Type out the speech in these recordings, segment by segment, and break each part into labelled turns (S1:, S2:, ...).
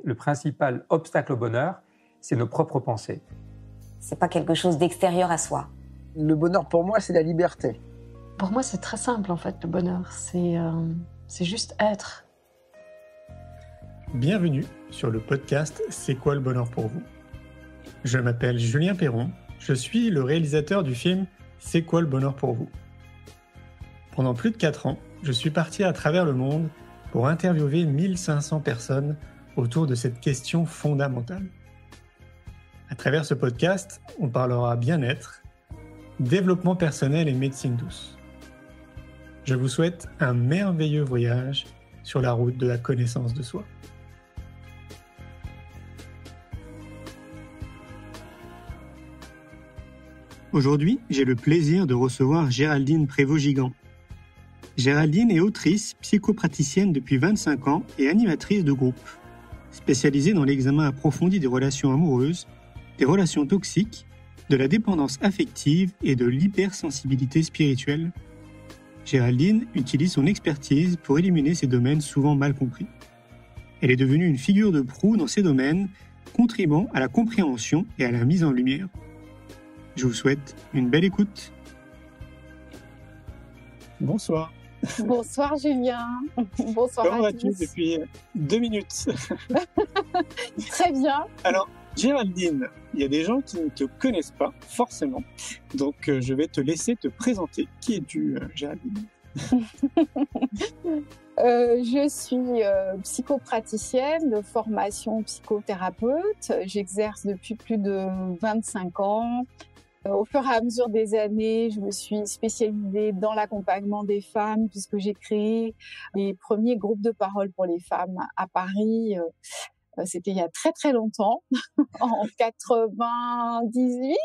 S1: le principal obstacle au bonheur, c'est nos propres pensées.
S2: C'est pas quelque chose d'extérieur à soi.
S3: Le bonheur pour moi, c'est la liberté.
S4: Pour moi, c'est très simple en fait, le bonheur. C'est juste être.
S5: Bienvenue sur le podcast C'est quoi le bonheur pour vous ? Je m'appelle Julien Perron, je suis le réalisateur du film C'est quoi le bonheur pour vous ? Pendant plus de 4 ans, je suis parti à travers le monde pour interviewer 1500 personnes autour de cette question fondamentale. À travers ce podcast, on parlera bien-être, développement personnel et médecine douce. Je vous souhaite un merveilleux voyage sur la route de la connaissance de soi. Aujourd'hui, j'ai le plaisir de recevoir Géraldine Prévost-Gigant. Géraldine est autrice, psychopraticienne depuis 25 ans et animatrice de groupe, spécialisée dans l'examen approfondi des relations amoureuses, des relations toxiques, de la dépendance affective et de l'hypersensibilité spirituelle. Géraldine utilise son expertise pour éliminer ces domaines souvent mal compris. Elle est devenue une figure de proue dans ces domaines, contribuant à la compréhension et à la mise en lumière. Je vous souhaite une belle écoute. Bonsoir.
S6: Bonsoir Julien. Bonsoir
S5: Comment
S6: à
S5: vas-tu
S6: tous.
S5: depuis 2 minutes?
S6: Très bien.
S5: Alors, Géraldine, il y a des gens qui ne te connaissent pas forcément, donc je vais te laisser te présenter. Qui es-tu, Géraldine?
S6: Je suis psychopraticienne de formation psychothérapeute. J'exerce depuis plus de 25 ans. Au fur et à mesure des années, je me suis spécialisée dans l'accompagnement des femmes puisque j'ai créé les premiers groupes de parole pour les femmes à Paris. C'était il y a très très longtemps, en 98.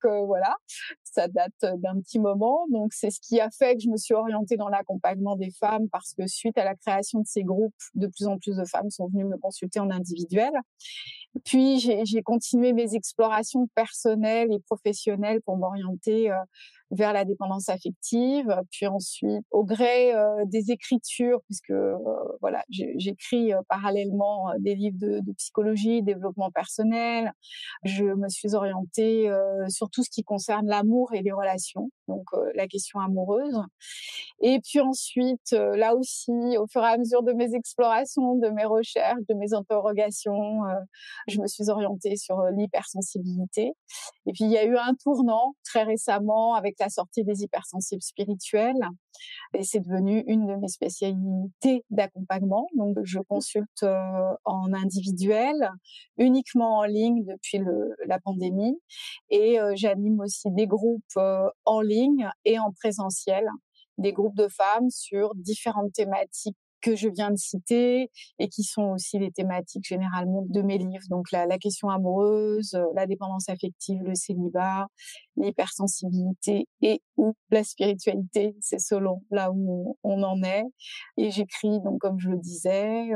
S6: Voilà, ça date d'un petit moment. Donc c'est ce qui a fait que je me suis orientée dans l'accompagnement des femmes parce que suite à la création de ces groupes, de plus en plus de femmes sont venues me consulter en individuel. Puis j'ai continué mes explorations personnelles et professionnelles pour m'orienter vers la dépendance affective. Puis ensuite, au gré des écritures, puisque voilà, j'écris parallèlement des livres de psychologie, développement personnel. Je me suis orientée sur tout ce qui concerne l'amour et les relations, donc la question amoureuse. Et puis ensuite, là aussi, au fur et à mesure de mes explorations, de mes recherches, de mes interrogations, je me suis orientée sur l'hypersensibilité. Et puis, il y a eu un tournant très récemment avec la sortie des hypersensibles spirituels. Et c'est devenu une de mes spécialités d'accompagnement. Donc, je consulte en individuel, uniquement en ligne depuis la pandémie. Et j'anime aussi des groupes en ligne et en présentiel, des groupes de femmes sur différentes thématiques que je viens de citer et qui sont aussi les thématiques généralement de mes livres. Donc la question amoureuse, la dépendance affective, le célibat, l'hypersensibilité et ou la spiritualité, c'est selon là où on en est. Et j'écris donc comme je le disais,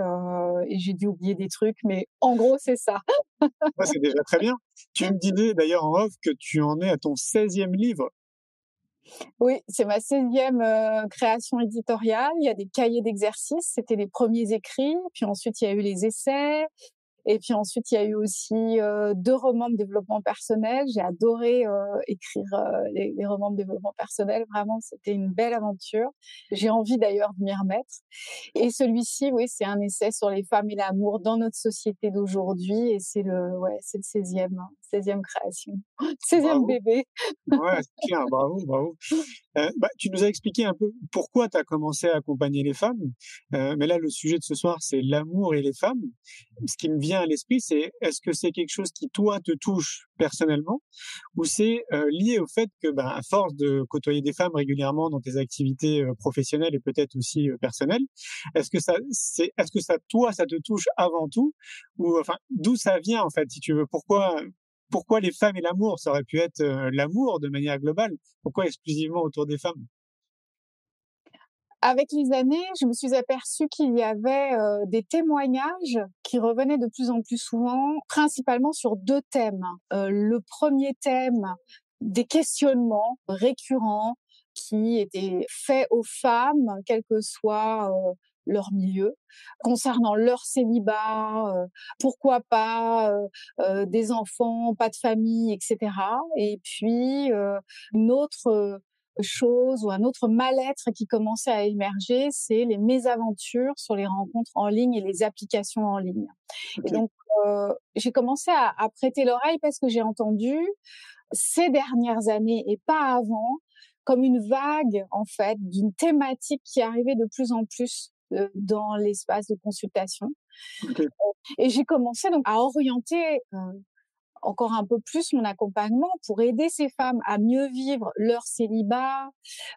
S6: et j'ai dû oublier des trucs, mais en gros c'est ça.
S5: Ouais, c'est déjà très bien. Tu me disais d'ailleurs en off que tu en es à ton 16e livre.
S6: Oui, c'est ma 16e création éditoriale. Il y a des cahiers d'exercices, c'était les premiers écrits. Puis ensuite, il y a eu les essais. Et puis ensuite, il y a eu aussi 2 romans de développement personnel. J'ai adoré écrire les romans de développement personnel. Vraiment, c'était une belle aventure. J'ai envie d'ailleurs de m'y remettre. Et celui-ci, oui, c'est un essai sur les femmes et l'amour dans notre société d'aujourd'hui. Et c'est le 16e création. 16e
S5: Bravo.
S6: bébé.
S5: Ouais, c'est clair, bravo. Tu nous as expliqué un peu pourquoi tu as commencé à accompagner les femmes, mais là, le sujet de ce soir, c'est l'amour et les femmes. Ce qui me vient à l'esprit, c'est est-ce que c'est quelque chose qui, toi, te touche personnellement ou c'est lié au fait que, à force de côtoyer des femmes régulièrement dans tes activités professionnelles et peut-être aussi personnelles, est-ce que toi, ça te touche avant tout ou enfin, d'où ça vient en fait, si tu veux, pourquoi les femmes et l'amour? Ça aurait pu être l'amour de manière globale. Pourquoi exclusivement autour des femmes?
S6: Avec les années, je me suis aperçue qu'il y avait des témoignages qui revenaient de plus en plus souvent, principalement sur 2 thèmes. Le premier thème, des questionnements récurrents qui étaient faits aux femmes, quel que soit leur milieu, concernant leur célibat, pourquoi pas des enfants, pas de famille, etc. Et puis une autre chose ou un autre mal-être qui commençait à émerger, c'est les mésaventures sur les rencontres en ligne et les applications en ligne. Et donc, j'ai commencé à prêter l'oreille parce que j'ai entendu ces dernières années et pas avant, comme une vague, en fait, d'une thématique qui arrivait de plus en plus dans l'espace de consultation.
S5: Ok.
S6: Et j'ai commencé donc à orienter encore un peu plus mon accompagnement pour aider ces femmes à mieux vivre leur célibat,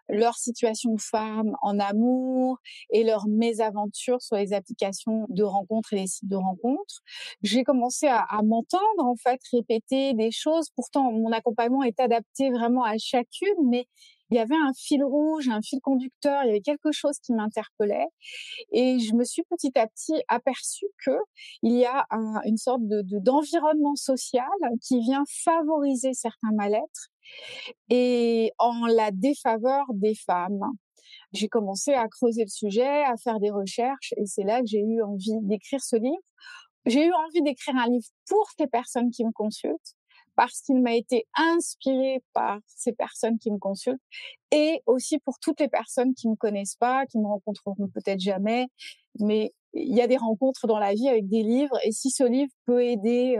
S6: leur situation de femme en amour et leurs mésaventures sur les applications de rencontres et les sites de rencontres. J'ai commencé à m'entendre en fait répéter des choses. Pourtant, mon accompagnement est adapté vraiment à chacune, mais il y avait un fil rouge, un fil conducteur, il y avait quelque chose qui m'interpellait. Et je me suis petit à petit aperçue que il y a une sorte d'environnement social qui vient favoriser certains mal-être et en la défaveur des femmes. J'ai commencé à creuser le sujet, à faire des recherches et c'est là que j'ai eu envie d'écrire ce livre. J'ai eu envie d'écrire un livre pour ces personnes qui me consultent parce qu'il m'a été inspiré par ces personnes qui me consultent et aussi pour toutes les personnes qui me connaissent pas, qui me rencontreront peut-être jamais, mais il y a des rencontres dans la vie avec des livres et si ce livre peut aider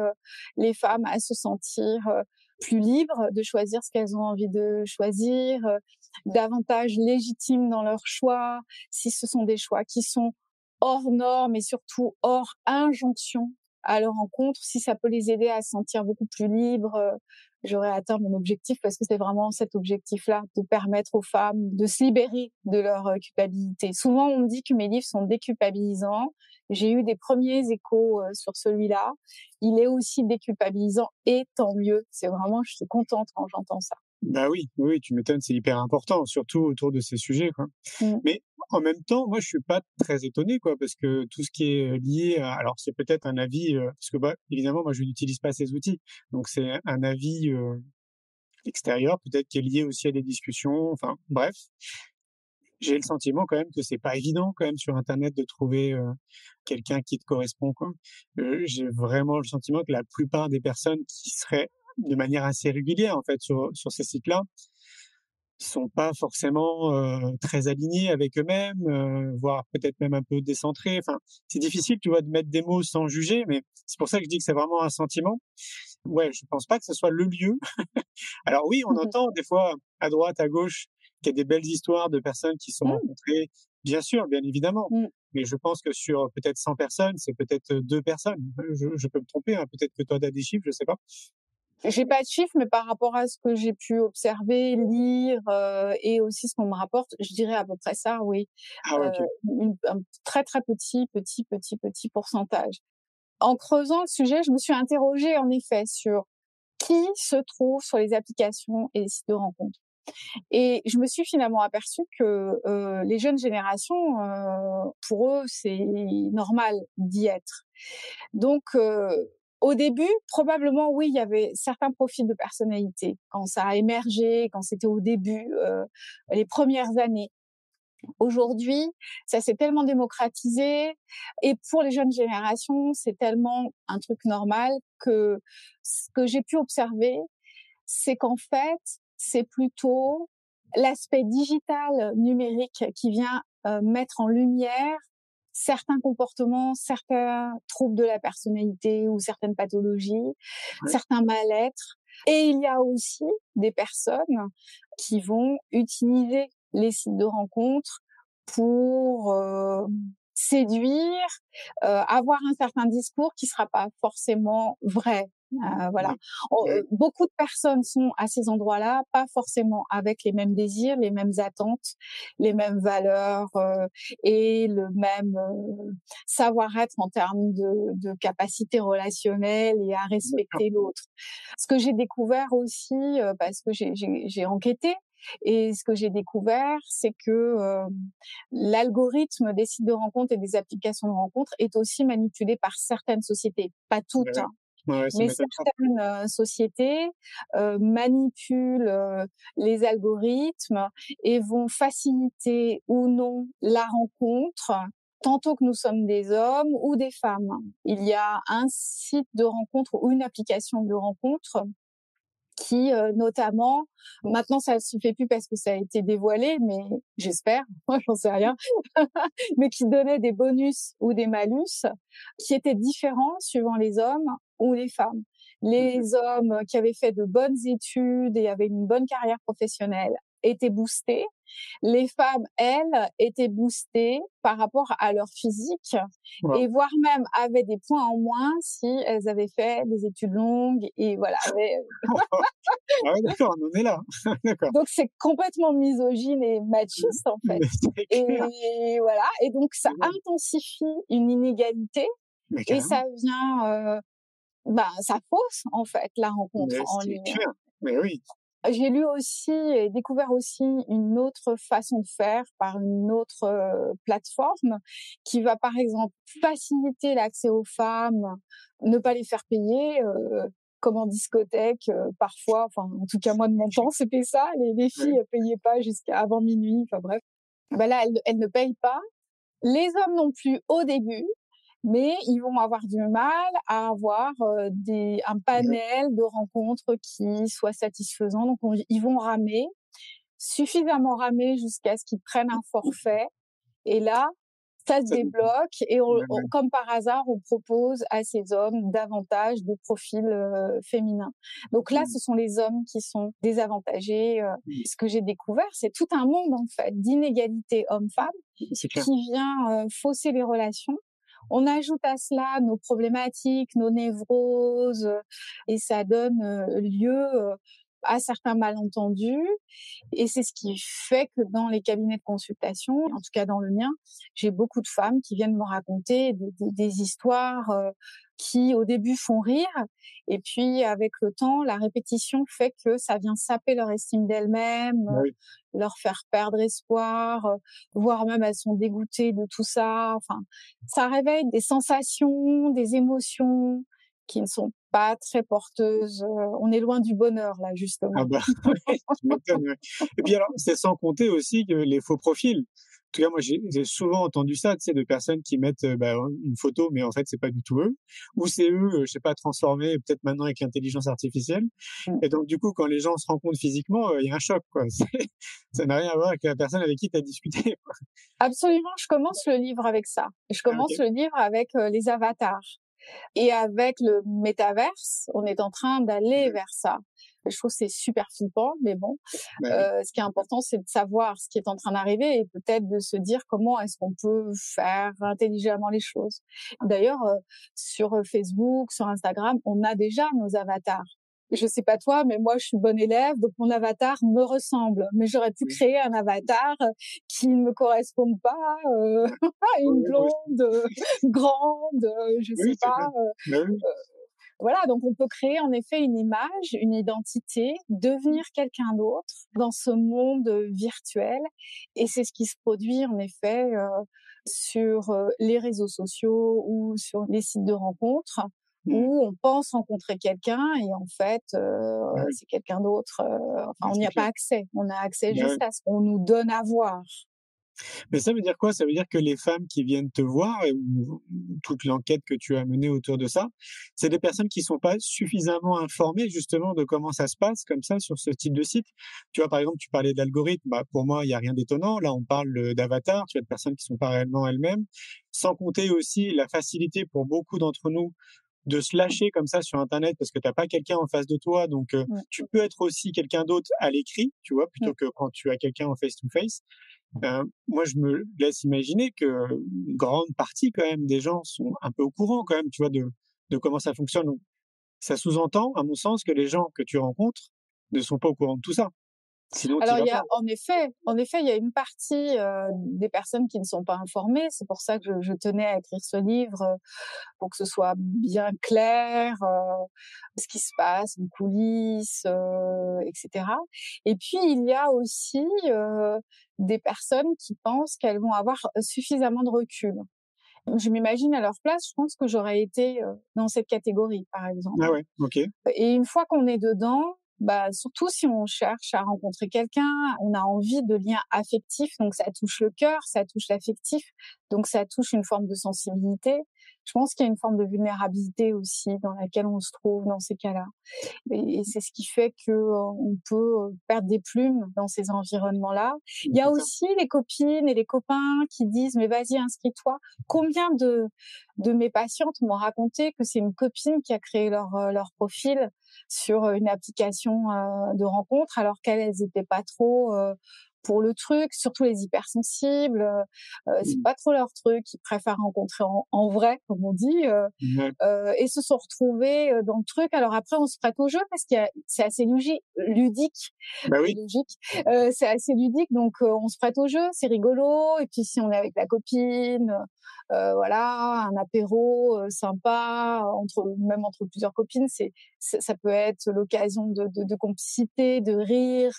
S6: les femmes à se sentir plus libres de choisir ce qu'elles ont envie de choisir, davantage légitimes dans leurs choix, si ce sont des choix qui sont hors normes et surtout hors injonction à leur rencontre, si ça peut les aider à se sentir beaucoup plus libres, j'aurais atteint mon objectif parce que c'est vraiment cet objectif-là, de permettre aux femmes de se libérer de leur culpabilité. Souvent, on me dit que mes livres sont déculpabilisants. J'ai eu des premiers échos sur celui-là. Il est aussi déculpabilisant et tant mieux. C'est vraiment, je suis contente quand j'entends ça.
S5: Bah oui, oui, tu m'étonnes, c'est hyper important, surtout autour de ces sujets, quoi. Mais en même temps, moi, je suis pas très étonné, quoi, parce que tout ce qui est lié alors c'est peut-être un avis, parce que, bah, évidemment, moi, je n'utilise pas ces outils. Donc c'est un avis, extérieur, peut-être qui est lié aussi à des discussions, enfin, bref. J'ai le sentiment quand même que c'est pas évident quand même sur internet de trouver, quelqu'un qui te correspond, quoi. J'ai vraiment le sentiment que la plupart des personnes qui seraient de manière assez régulière, en fait, sur ces sites-là, sont pas forcément, très alignés avec eux-mêmes, voire peut-être même un peu décentrés. Enfin, c'est difficile, tu vois, de mettre des mots sans juger, mais c'est pour ça que je dis que c'est vraiment un sentiment. Ouais, je pense pas que ce soit le lieu. Alors oui, on entend des fois à droite, à gauche, qu'il y a des belles histoires de personnes qui se sont rencontrées. Bien sûr, bien évidemment. Mais je pense que sur peut-être 100 personnes, c'est peut-être 2 personnes. Je peux me tromper, hein, peut-être que toi tu as des chiffres, je sais pas.
S6: J'ai pas de chiffres, mais par rapport à ce que j'ai pu observer, lire et aussi ce qu'on me rapporte, je dirais à peu près ça, oui.
S5: Ah ouais, OK.
S6: Un très très petit pourcentage. En creusant le sujet, je me suis interrogée en effet sur qui se trouve sur les applications et les sites de rencontres. Et je me suis finalement aperçue que les jeunes générations, pour eux, c'est normal d'y être. Donc, au début, probablement, oui, il y avait certains profils de personnalité quand ça a émergé, quand c'était au début, les premières années. Aujourd'hui, ça s'est tellement démocratisé et pour les jeunes générations, c'est tellement un truc normal que ce que j'ai pu observer, c'est qu'en fait, c'est plutôt l'aspect digital numérique qui vient mettre en lumière certains comportements, certains troubles de la personnalité ou certaines pathologies, certains mal-être. Et il y a aussi des personnes qui vont utiliser les sites de rencontres pour séduire, avoir un certain discours qui sera pas forcément vrai. Voilà. Beaucoup de personnes sont à ces endroits-là, pas forcément avec les mêmes désirs, les mêmes attentes, les mêmes valeurs et le même savoir-être en termes de capacité relationnelle et à respecter l'autre. Ce que j'ai découvert aussi, parce que j'ai enquêté, et ce que j'ai découvert, c'est que l'algorithme des sites de rencontres et des applications de rencontres est aussi manipulé par certaines sociétés, pas toutes, hein.
S5: Ouais,
S6: Mais certaines sociétés manipulent les algorithmes et vont faciliter ou non la rencontre tantôt que nous sommes des hommes ou des femmes. Il y a un site de rencontre ou une application de rencontre qui, notamment, maintenant ça se fait plus parce que ça a été dévoilé, mais j'espère, moi j'en sais rien, mais qui donnait des bonus ou des malus qui étaient différents suivant les hommes ou les femmes. Les hommes qui avaient fait de bonnes études et avaient une bonne carrière professionnelle étaient boostés. Les femmes, elles, étaient boostées par rapport à leur physique et voire même avaient des points en moins si elles avaient fait des études longues et voilà.
S5: Ah ouais, d'accord, on en est là. D'accord.
S6: Donc c'est complètement misogyne et machiste en fait. Et voilà. Et donc ça intensifie une inégalité et ça vient, ça fausse en fait la rencontre en ligne.
S5: Mais oui.
S6: J'ai lu aussi et découvert aussi une autre façon de faire par une autre plateforme qui va par exemple faciliter l'accès aux femmes, ne pas les faire payer, comme en discothèque parfois. Enfin, en tout cas moi de mon temps c'était ça. Les filles elles payaient pas jusqu'à avant minuit. Enfin bref. Ben là elles ne payent pas. Les hommes non plus au début. Mais ils vont avoir du mal à avoir un panel de rencontres qui soit satisfaisant. Donc, ils vont ramer, suffisamment ramer jusqu'à ce qu'ils prennent un forfait. Et là, ça se débloque. Et comme par hasard, on propose à ces hommes davantage de profils féminins. Donc là, ce sont les hommes qui sont désavantagés. Ce que j'ai découvert, c'est tout un monde, en fait, d'inégalité homme-femme qui vient fausser les relations. On ajoute à cela nos problématiques, nos névroses, et ça donne lieu à certains malentendus. Et c'est ce qui fait que dans les cabinets de consultation, en tout cas dans le mien, j'ai beaucoup de femmes qui viennent me raconter des histoires qui au début font rire, et puis avec le temps, la répétition fait que ça vient saper leur estime d'elles-mêmes, leur faire perdre espoir, voire même elles sont dégoûtées de tout ça. Enfin, ça réveille des sensations, des émotions qui ne sont pas très porteuses. On est loin du bonheur là, justement.
S5: Ah bah, tu m'étonnes. Et puis alors, c'est sans compter aussi que les faux profils. En tout cas, moi, j'ai souvent entendu ça, tu sais, de personnes qui mettent une photo, mais en fait, c'est pas du tout eux, ou c'est eux, je sais pas, transformés, peut-être maintenant avec l'intelligence artificielle. Et donc, du coup, quand les gens se rencontrent physiquement, il y a un choc, quoi. Ça n'a rien à voir avec la personne avec qui tu as discuté, quoi.
S6: Absolument, je commence le livre avec ça. Je commence le livre avec les avatars. Et avec le métaverse, on est en train d'aller vers ça. Je trouve que c'est super flippant, mais bon, ce qui est important, c'est de savoir ce qui est en train d'arriver et peut-être de se dire comment est-ce qu'on peut faire intelligemment les choses. D'ailleurs, sur Facebook, sur Instagram, on a déjà nos avatars. Je sais pas toi, mais moi, je suis bonne élève, donc mon avatar me ressemble. Mais j'aurais pu créer un avatar qui ne me corresponde pas, une blonde, grande, je sais pas. Voilà, donc on peut créer en effet une image, une identité, devenir quelqu'un d'autre dans ce monde virtuel. Et c'est ce qui se produit en effet sur les réseaux sociaux ou sur les sites de rencontres, où on pense rencontrer quelqu'un et en fait c'est quelqu'un d'autre. Enfin, on n'y a pas accès. On a accès juste à ce qu'on nous donne à voir.
S5: Mais ça veut dire quoi? Ça veut dire que les femmes qui viennent te voir ou toute l'enquête que tu as menée autour de ça, c'est des personnes qui sont pas suffisamment informées justement de comment ça se passe comme ça sur ce type de site. Tu vois, par exemple, tu parlais d'algorithme. Bah, pour moi, il y a rien d'étonnant. Là, on parle d'avatar. Tu as de personnes qui sont pas réellement elles-mêmes. Sans compter aussi la facilité pour beaucoup d'entre nous de se lâcher comme ça sur Internet parce que t'as pas quelqu'un en face de toi. Donc, tu peux être aussi quelqu'un d'autre à l'écrit, tu vois, plutôt que quand tu as quelqu'un en face-to-face. Moi, je me laisse imaginer que une grande partie quand même des gens sont un peu au courant quand même, tu vois, de comment ça fonctionne. Donc, ça sous-entend, à mon sens, que les gens que tu rencontres ne sont pas au courant de tout ça. Sinon,
S6: alors il y a en effet, il y a une partie des personnes qui ne sont pas informées. C'est pour ça que je tenais à écrire ce livre pour que ce soit bien clair, ce qui se passe en coulisses, etc. Et puis il y a aussi des personnes qui pensent qu'elles vont avoir suffisamment de recul. Je m'imagine à leur place, je pense que j'aurais été dans cette catégorie, par exemple.
S5: Ah ouais, ok.
S6: Et une fois qu'on est dedans, surtout si on cherche à rencontrer quelqu'un, on a envie de liens affectifs, donc ça touche le cœur, ça touche l'affectif, donc ça touche une forme de sensibilité. Je pense qu'il y a une forme de vulnérabilité aussi dans laquelle on se trouve dans ces cas-là. Et c'est ce qui fait que on peut perdre des plumes dans ces environnements-là. Il y a aussi les copines et les copains qui disent mais vas-y, inscris-toi. Combien de mes patientes m'ont raconté que c'est une copine qui a créé leur profil sur une application de rencontre alors qu'elles étaient pas trop pour le truc, surtout les hypersensibles, c'est pas trop leur truc, ils préfèrent rencontrer en vrai, comme on dit, et se sont retrouvés dans le truc. Alors après, on se prête au jeu parce c'est assez ludique.
S5: Bah oui.
S6: Logique. C'est assez ludique, donc on se prête au jeu, c'est rigolo. Et puis si on est avec la copine, voilà, un apéro sympa, même entre plusieurs copines, ça peut être l'occasion de complicité, de rire.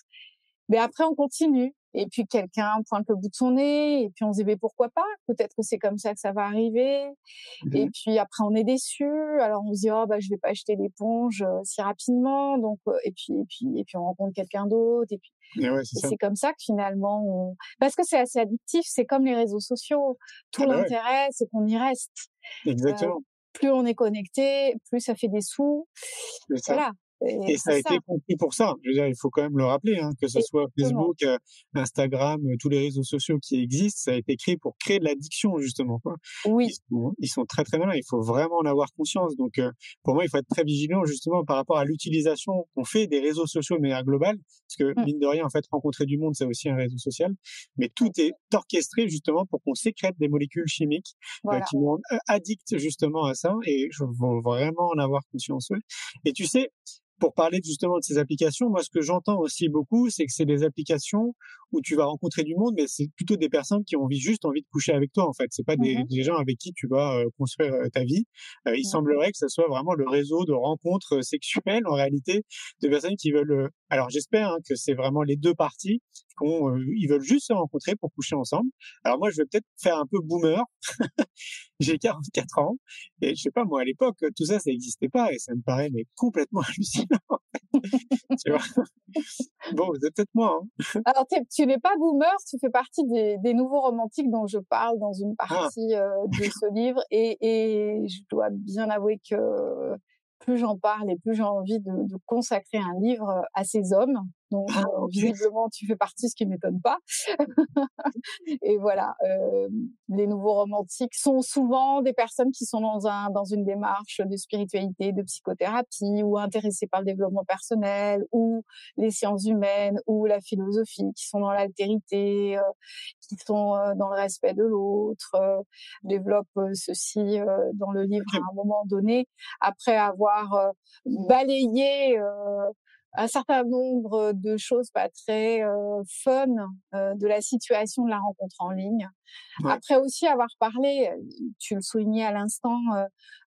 S6: Mais après, on continue. Et puis, quelqu'un pointe le bout de son nez. Et puis, on se dit, mais pourquoi pas? Peut-être que c'est comme ça que ça va arriver. Et puis, après, on est déçu. Alors, on se dit, oh, je vais pas acheter l'éponge si rapidement. Donc, et puis, on rencontre quelqu'un d'autre. Et puis, c'est comme ça que finalement, parce que c'est assez addictif. C'est comme les réseaux sociaux. Tout l'intérêt, c'est qu'on y reste.
S5: Exactement.
S6: Plus on est connecté, plus ça fait des sous. Voilà.
S5: Et ça a été compris pour ça. Je veux dire, il faut quand même le rappeler, que ce soit Facebook, Instagram, tous les réseaux sociaux qui existent, ça a été créé pour créer de l'addiction, justement, quoi.
S6: Oui.
S5: Ils sont très, très malins. Il faut vraiment en avoir conscience. Donc, pour moi, il faut être très vigilant, justement, par rapport à l'utilisation qu'on fait des réseaux sociaux de manière globale. Parce que, mine de rien, en fait, rencontrer du monde, c'est aussi un réseau social. Mais tout est orchestré, justement, pour qu'on sécrète des molécules chimiques qui nous rendent addicts, justement, à ça. Et je veux vraiment en avoir conscience. Et tu sais, pour parler justement de ces applications, moi, ce que j'entends aussi beaucoup, c'est que c'est des applications où tu vas rencontrer du monde, mais c'est plutôt des personnes qui ont juste envie de coucher avec toi, en fait. C'est pas des gens avec qui tu vas construire ta vie. Il semblerait que ce soit vraiment le réseau de rencontres sexuelles, en réalité, de personnes qui veulent... alors, j'espère que c'est vraiment les deux parties, ils veulent juste se rencontrer pour coucher ensemble. Alors moi, je vais peut-être faire un peu boomer. J'ai 44 ans et je sais pas, moi, à l'époque, tout ça n'existait pas et ça me paraît mais complètement hallucinant. Tu vois. Bon, c'est peut-être moi.
S6: Alors, tu n'es pas boomer, tu fais partie des nouveaux romantiques dont je parle dans une partie de ce livre et je dois bien avouer que plus j'en parle et plus j'ai envie de consacrer un livre à ces hommes. Donc, visiblement, tu fais partie, ce qui ne m'étonne pas. Et voilà, les nouveaux romantiques sont souvent des personnes qui sont dans une démarche de spiritualité, de psychothérapie, ou intéressées par le développement personnel, ou les sciences humaines, ou la philosophie, qui sont dans l'altérité, qui sont dans le respect de l'autre, développent ceci dans le livre à un moment donné, après avoir balayé un certain nombre de choses pas très fun de la situation de la rencontre en ligne. Ouais. Après aussi avoir parlé, tu le soulignais à l'instant,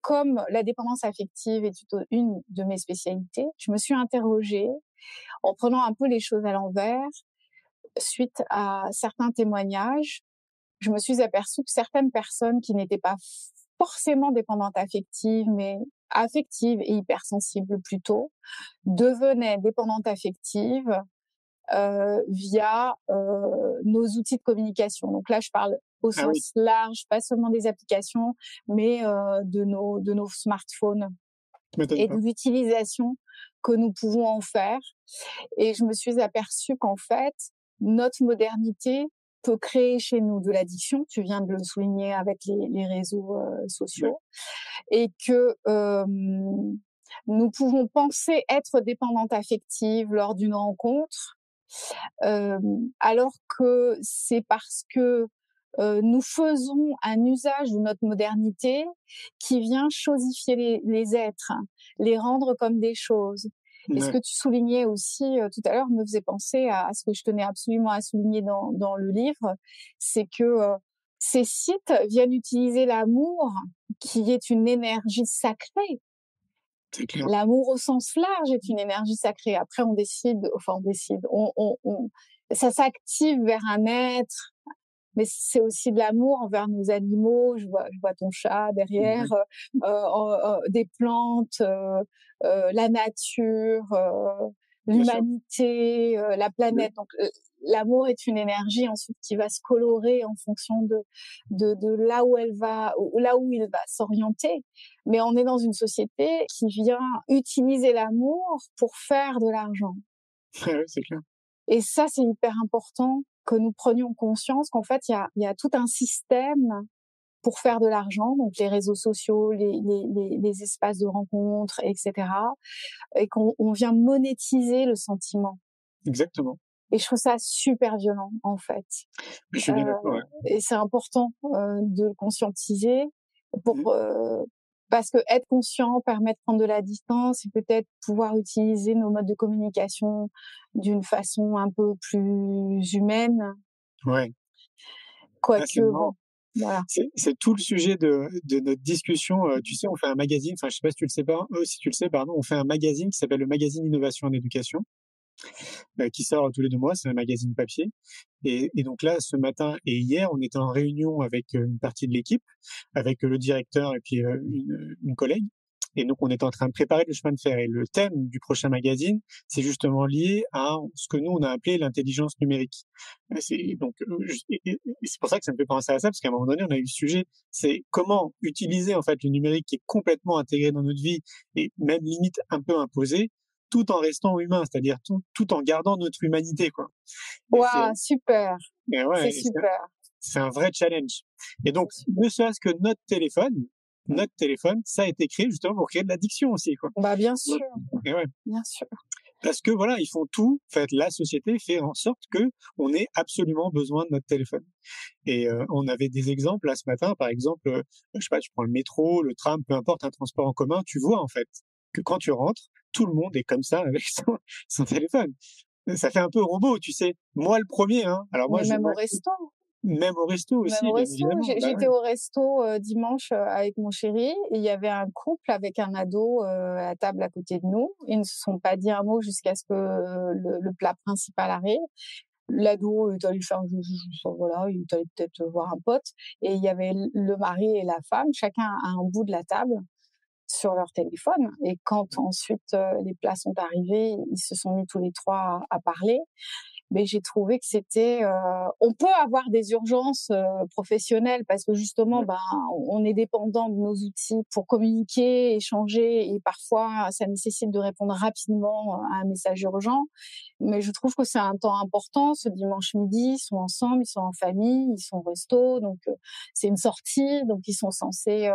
S6: comme la dépendance affective est une de mes spécialités, je me suis interrogée en prenant un peu les choses à l'envers. Suite à certains témoignages, je me suis aperçue que certaines personnes qui n'étaient pas forcément dépendantes affectives, mais affectives et hypersensibles plutôt, devenaient dépendantes affectives via nos outils de communication. Donc là, je parle au sens large, pas seulement des applications, mais de nos smartphones et de l'utilisation que nous pouvons en faire. Et je me suis aperçue qu'en fait, notre modernité peut créer chez nous de l'addiction, tu viens de le souligner avec les réseaux sociaux, et que nous pouvons penser être dépendantes affectives lors d'une rencontre, alors que c'est parce que nous faisons un usage de notre modernité qui vient chosifier les êtres, les rendre comme des choses. Et ce que tu soulignais aussi tout à l'heure me faisait penser à ce que je tenais absolument à souligner dans le livre, c'est que ces sites viennent utiliser l'amour, qui est une énergie sacrée. L'amour au sens large est une énergie sacrée. Après, ça s'active vers un être, mais c'est aussi de l'amour envers nos animaux. Je vois ton chat derrière, des plantes, la nature. l'humanité, la planète. Donc l'amour est une énergie ensuite qui va se colorer en fonction de là où elle va, ou là où il va s'orienter. Mais on est dans une société qui vient utiliser l'amour pour faire de l'argent.
S5: Ouais, c'est clair.
S6: Et ça, c'est hyper important que nous prenions conscience qu'en fait, il y a tout un système pour faire de l'argent, donc les réseaux sociaux, les espaces de rencontres, etc. Et qu'on vient monétiser le sentiment.
S5: Exactement.
S6: Et je trouve ça super violent, en fait.
S5: Je suis bien d'accord. Ouais.
S6: Et c'est important de le conscientiser parce que être conscient permet de prendre de la distance et peut-être pouvoir utiliser nos modes de communication d'une façon un peu plus humaine.
S5: Ouais.
S6: Quoique, bon, voilà.
S5: C'est tout le sujet de notre discussion. Tu sais, on fait un magazine, enfin, je sais pas si tu le sais pas, si tu le sais, pardon, on fait un magazine qui s'appelle le magazine Innovation en Éducation, qui sort tous les 2 mois. C'est un magazine papier. Et donc là, ce matin et hier, on était en réunion avec une partie de l'équipe, avec le directeur et puis une collègue. Et donc, on est en train de préparer le chemin de fer. Et le thème du prochain magazine, c'est justement lié à ce que nous, on a appelé l'intelligence numérique. C'est pour ça que ça me fait penser à ça, parce qu'à un moment donné, on a eu le sujet, c'est comment utiliser, en fait, le numérique qui est complètement intégré dans notre vie et même limite un peu imposé, tout en restant humain, c'est-à-dire tout en gardant notre humanité, quoi.
S6: Waouh, super.
S5: Ouais,
S6: c'est super.
S5: C'est un vrai challenge. Et donc, ne serait-ce que notre téléphone, ça a été créé justement pour créer de l'addiction aussi, quoi.
S6: Bah, bien sûr.
S5: Et ouais.
S6: Bien sûr.
S5: Parce que voilà, ils font tout. En fait, la société fait en sorte que on ait absolument besoin de notre téléphone. Et on avait des exemples là ce matin. Par exemple, je sais pas, tu prends le métro, le tram, peu importe, un transport en commun, tu vois en fait que quand tu rentres, tout le monde est comme ça avec son téléphone. Ça fait un peu robot, tu sais. Moi le premier, hein. Alors moi,
S6: même au resto.
S5: Même au resto aussi,
S6: bien
S5: évidemment.
S6: J'étais au resto dimanche avec mon chéri et il y avait un couple avec un ado à la table à côté de nous. Ils ne se sont pas dit un mot jusqu'à ce que le plat principal arrive. L'ado est allé faire voilà, il est allé peut-être voir un pote et il y avait le mari et la femme, chacun à un bout de la table sur leur téléphone. Et quand ensuite les plats sont arrivés, ils se sont mis tous les trois à parler. Mais j'ai trouvé que c'était on peut avoir des urgences professionnelles parce que justement on est dépendant de nos outils pour communiquer, échanger et parfois ça nécessite de répondre rapidement à un message urgent. Mais je trouve que c'est un temps important. Ce dimanche midi, ils sont ensemble, ils sont en famille, ils sont au resto, donc c'est une sortie, donc ils sont censés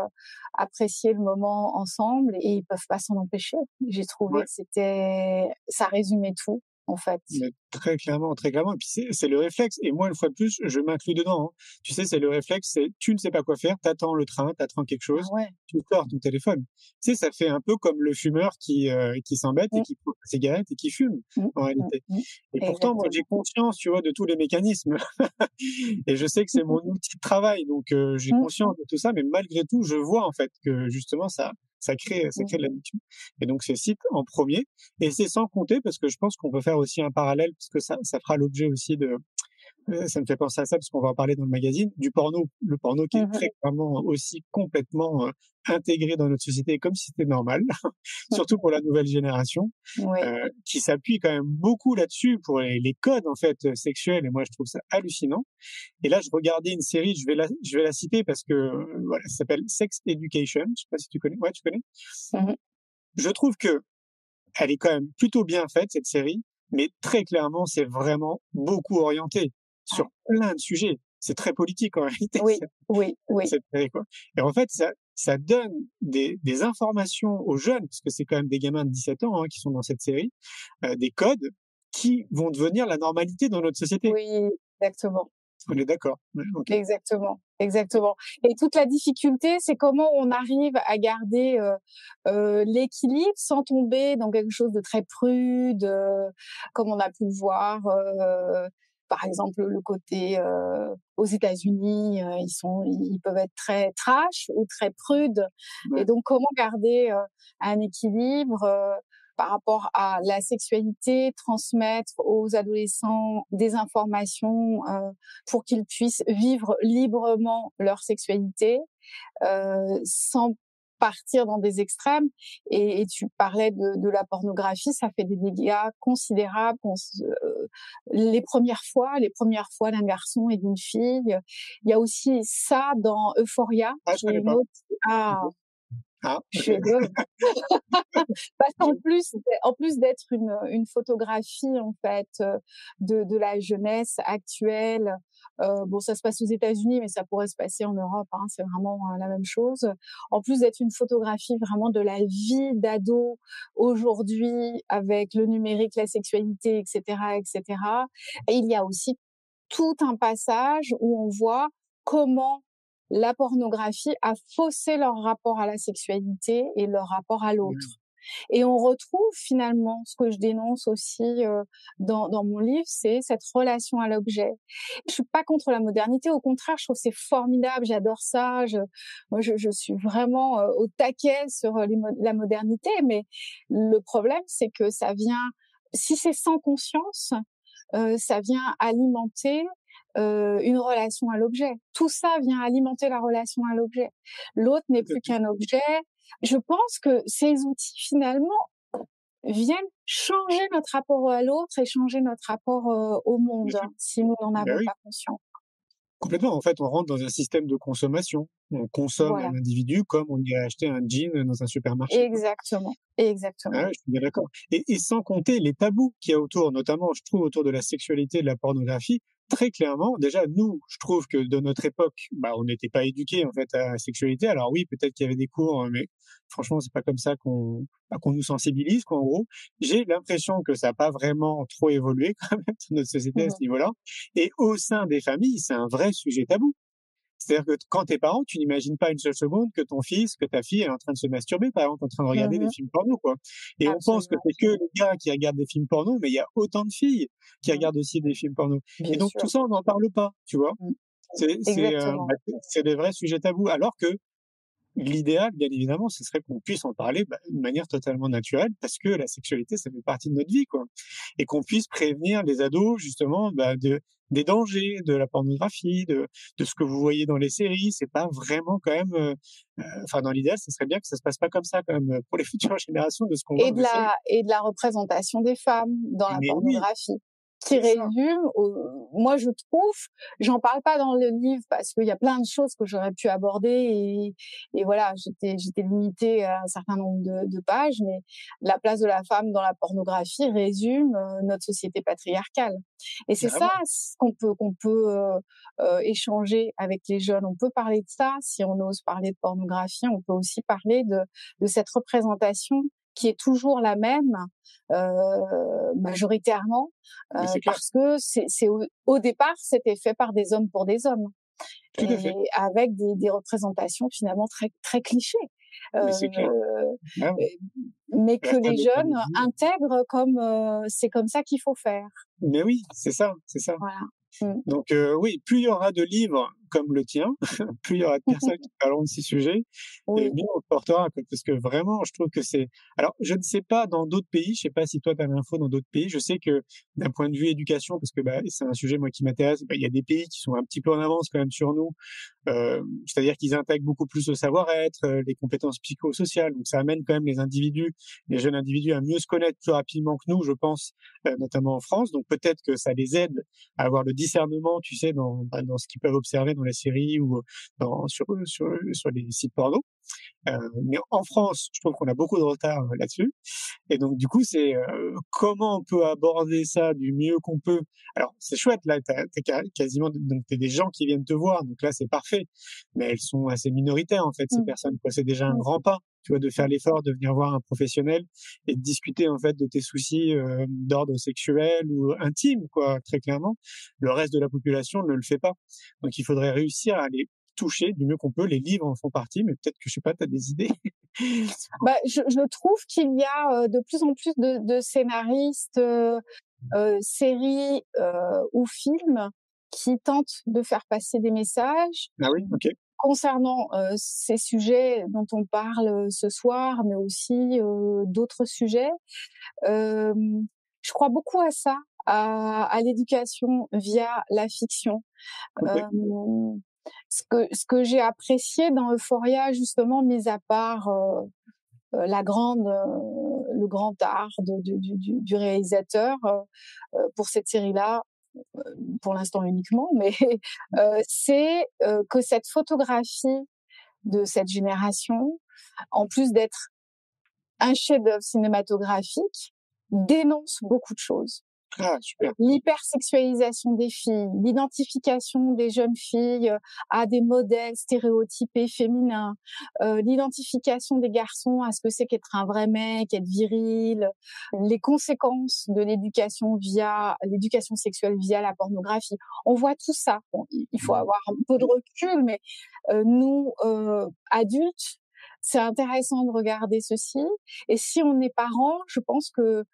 S6: apprécier le moment ensemble et ils peuvent pas s'en empêcher. J'ai trouvé que ça résumait tout. En fait.
S5: Mais très clairement, très clairement. Et puis c'est le réflexe. Et moi, une fois de plus, je m'inclus dedans. Hein. Tu sais, c'est le réflexe. C'est tu ne sais pas quoi faire, t'attends le train, t'attends quelque chose, tu sors ton téléphone. Tu sais, ça fait un peu comme le fumeur qui s'embête et qui prend sa cigarette et qui fume en réalité. Et pourtant, moi, j'ai conscience, tu vois, de tous les mécanismes. Et je sais que c'est mon outil de travail, donc j'ai conscience de tout ça. Mais malgré tout, je vois en fait que justement ça crée de l'addiction. Et donc, c'est site en premier. Et c'est sans compter, parce que je pense qu'on peut faire aussi un parallèle, parce que ça fera l'objet aussi ça me fait penser à ça, parce qu'on va en parler dans le magazine, du porno. Le porno qui est très clairement aussi complètement intégré dans notre société, comme si c'était normal, surtout pour la nouvelle génération, qui s'appuie quand même beaucoup là-dessus pour les codes, en fait, sexuels. Et moi, je trouve ça hallucinant. Et là, je regardais une série, je vais la citer parce que, voilà, ça s'appelle Sex Education. Je sais pas si tu connais. Ouais, tu connais? Je trouve que elle est quand même plutôt bien faite, cette série, mais très clairement, c'est vraiment beaucoup orienté sur plein de sujets. C'est très politique, en réalité.
S6: Oui.
S5: Cette série, quoi. Et en fait, ça donne des informations aux jeunes, parce que c'est quand même des gamins de 17 ans, hein, qui sont dans cette série, des codes qui vont devenir la normalité dans notre société.
S6: Oui, exactement.
S5: On est d'accord. Okay.
S6: Exactement. Et toute la difficulté, c'est comment on arrive à garder l'équilibre sans tomber dans quelque chose de très prude, comme on a pu le voir. Par exemple, le côté aux États-Unis, ils peuvent être très trash ou très prudes. Et donc, comment garder un équilibre par rapport à la sexualité, transmettre aux adolescents des informations pour qu'ils puissent vivre librement leur sexualité sans partir dans des extrêmes. Et tu parlais de la pornographie, ça fait des dégâts considérables. Les premières fois d'un garçon et d'une fille. Il y a aussi ça dans Euphoria.
S5: Ah, je connais pas. Ah,
S6: Chef d'œuvre. Parce qu'en plus d'être une photographie en fait de la jeunesse actuelle, bon ça se passe aux États-Unis mais ça pourrait se passer en Europe, hein, c'est vraiment la même chose. En plus d'être une photographie vraiment de la vie d'ado aujourd'hui avec le numérique, la sexualité, etc., etc. Et il y a aussi tout un passage où on voit comment la pornographie a faussé leur rapport à la sexualité et leur rapport à l'autre. Et on retrouve finalement ce que je dénonce aussi dans mon livre, c'est cette relation à l'objet. Je suis pas contre la modernité, au contraire, je trouve que c'est formidable, j'adore ça. Moi, je suis vraiment au taquet sur la modernité, mais le problème, c'est que ça vient, si c'est sans conscience, ça vient alimenter une relation à l'objet. Tout ça vient alimenter la relation à l'objet. L'autre n'est plus qu'un objet. Je pense que ces outils, finalement, viennent changer notre rapport à l'autre et changer notre rapport au monde, si nous n'en avons pas conscience.
S5: Complètement. En fait, on rentre dans un système de consommation. On consomme un individu comme on irait acheter un jean dans un supermarché.
S6: Exactement. Exactement.
S5: Ah ouais, je suis bien d'accord. Et sans compter les tabous qu'il y a autour, notamment, je trouve, autour de la sexualité et de la pornographie. Très clairement, déjà, nous, je trouve que de notre époque, on n'était pas éduqués, en fait, à la sexualité. Alors oui, peut-être qu'il y avait des cours, mais franchement, c'est pas comme ça qu'on nous sensibilise, quoi, en gros. J'ai l'impression que ça n'a pas vraiment trop évolué, quand même, dans notre société à ce niveau-là. Et au sein des familles, c'est un vrai sujet tabou. C'est-à-dire que quand t'es parent, tu n'imagines pas une seule seconde que ton fils, que ta fille est en train de se masturber, par exemple, en train de regarder des films porno, quoi. Et on pense que c'est que les gars qui regardent des films porno, mais il y a autant de filles qui regardent aussi des films porno.
S6: Bien
S5: et donc,
S6: sûr.
S5: tout ça, on n'en parle pas, tu vois. C'est des vrais sujets tabous. Alors que l'idéal, bien évidemment, ce serait qu'on puisse en parler de manière totalement naturelle, parce que la sexualité, ça fait partie de notre vie, quoi. Et qu'on puisse prévenir les ados, justement, des dangers de la pornographie, de ce que vous voyez dans les séries. C'est pas vraiment quand même, dans l'idéal, ce serait bien que ça se passe pas comme ça, quand même, pour les futures générations, de ce qu'on voit dans les séries.
S6: Et de la représentation des femmes dans la pornographie. Qui
S5: c'est ça.
S6: résume, moi je trouve, j'en parle pas dans le livre parce qu'il y a plein de choses que j'aurais pu aborder et voilà, j'étais limitée à un certain nombre de pages, mais la place de la femme dans la pornographie résume notre société patriarcale. Et c'est ça ce qu'on peut échanger avec les jeunes. On peut parler de ça si on ose parler de pornographie. On peut aussi parler de cette représentation qui est toujours la même majoritairement parce que c'est au départ c'était fait par des hommes pour des hommes et avec des représentations finalement très très clichés mais que les jeunes intègrent comme c'est comme ça qu'il faut faire.
S5: Mais oui, c'est ça.
S6: Voilà.
S5: Donc oui, plus il y aura de livres comme le tien, plus il y aura de personnes qui parleront de ces sujets, et mieux on portera, parce que vraiment, je trouve que c'est... Alors, je ne sais pas dans d'autres pays, je sais pas si toi tu as l'info dans d'autres pays, je sais que d'un point de vue éducation, parce que c'est un sujet moi qui m'intéresse, il y a des pays qui sont un petit peu en avance quand même sur nous, c'est-à-dire qu'ils intègrent beaucoup plus le savoir-être, les compétences psychosociales, donc ça amène quand même les jeunes individus à mieux se connaître plus rapidement que nous, je pense, notamment en France, donc peut-être que ça les aide à avoir le discernement, tu sais, dans ce qu'ils peuvent observer dans les séries ou sur les sites porno. Mais en France, je trouve qu'on a beaucoup de retard là-dessus. Et donc, du coup, c'est comment on peut aborder ça du mieux qu'on peut. Alors, c'est chouette, là, t'as quasiment, donc t'as des gens qui viennent te voir, donc là, c'est parfait. Mais elles sont assez minoritaires, en fait, ces personnes, quoi. C'est déjà un grand pas, tu vois, de faire l'effort de venir voir un professionnel et de discuter, en fait, de tes soucis d'ordre sexuel ou intime, quoi, très clairement. Le reste de la population ne le fait pas. Donc, il faudrait réussir à les toucher du mieux qu'on peut. Les livres en font partie, mais peut-être que, je sais pas, tu as des idées.
S6: Je trouve qu'il y a de plus en plus de scénaristes, séries ou films qui tentent de faire passer des messages.
S5: Ah oui, ok.
S6: Concernant ces sujets dont on parle ce soir, mais aussi d'autres sujets. Je crois beaucoup à ça, à l'éducation via la fiction.
S5: Okay.
S6: Ce que j'ai apprécié dans Euphoria, justement, mis à part le grand art du réalisateur pour cette série-là, pour l'instant uniquement, mais c'est que cette photographie de cette génération, en plus d'être un chef-d'œuvre cinématographique, dénonce beaucoup de choses.
S5: Ah, super.
S6: L'hypersexualisation des filles, l'identification des jeunes filles à des modèles stéréotypés féminins, l'identification des garçons à ce que c'est qu'être un vrai mec, être viril, les conséquences de l'éducation sexuelle via la pornographie. On voit tout ça. Bon, il faut avoir un peu de recul, mais nous, adultes, c'est intéressant de regarder ceci. Et si on est parent, je pense que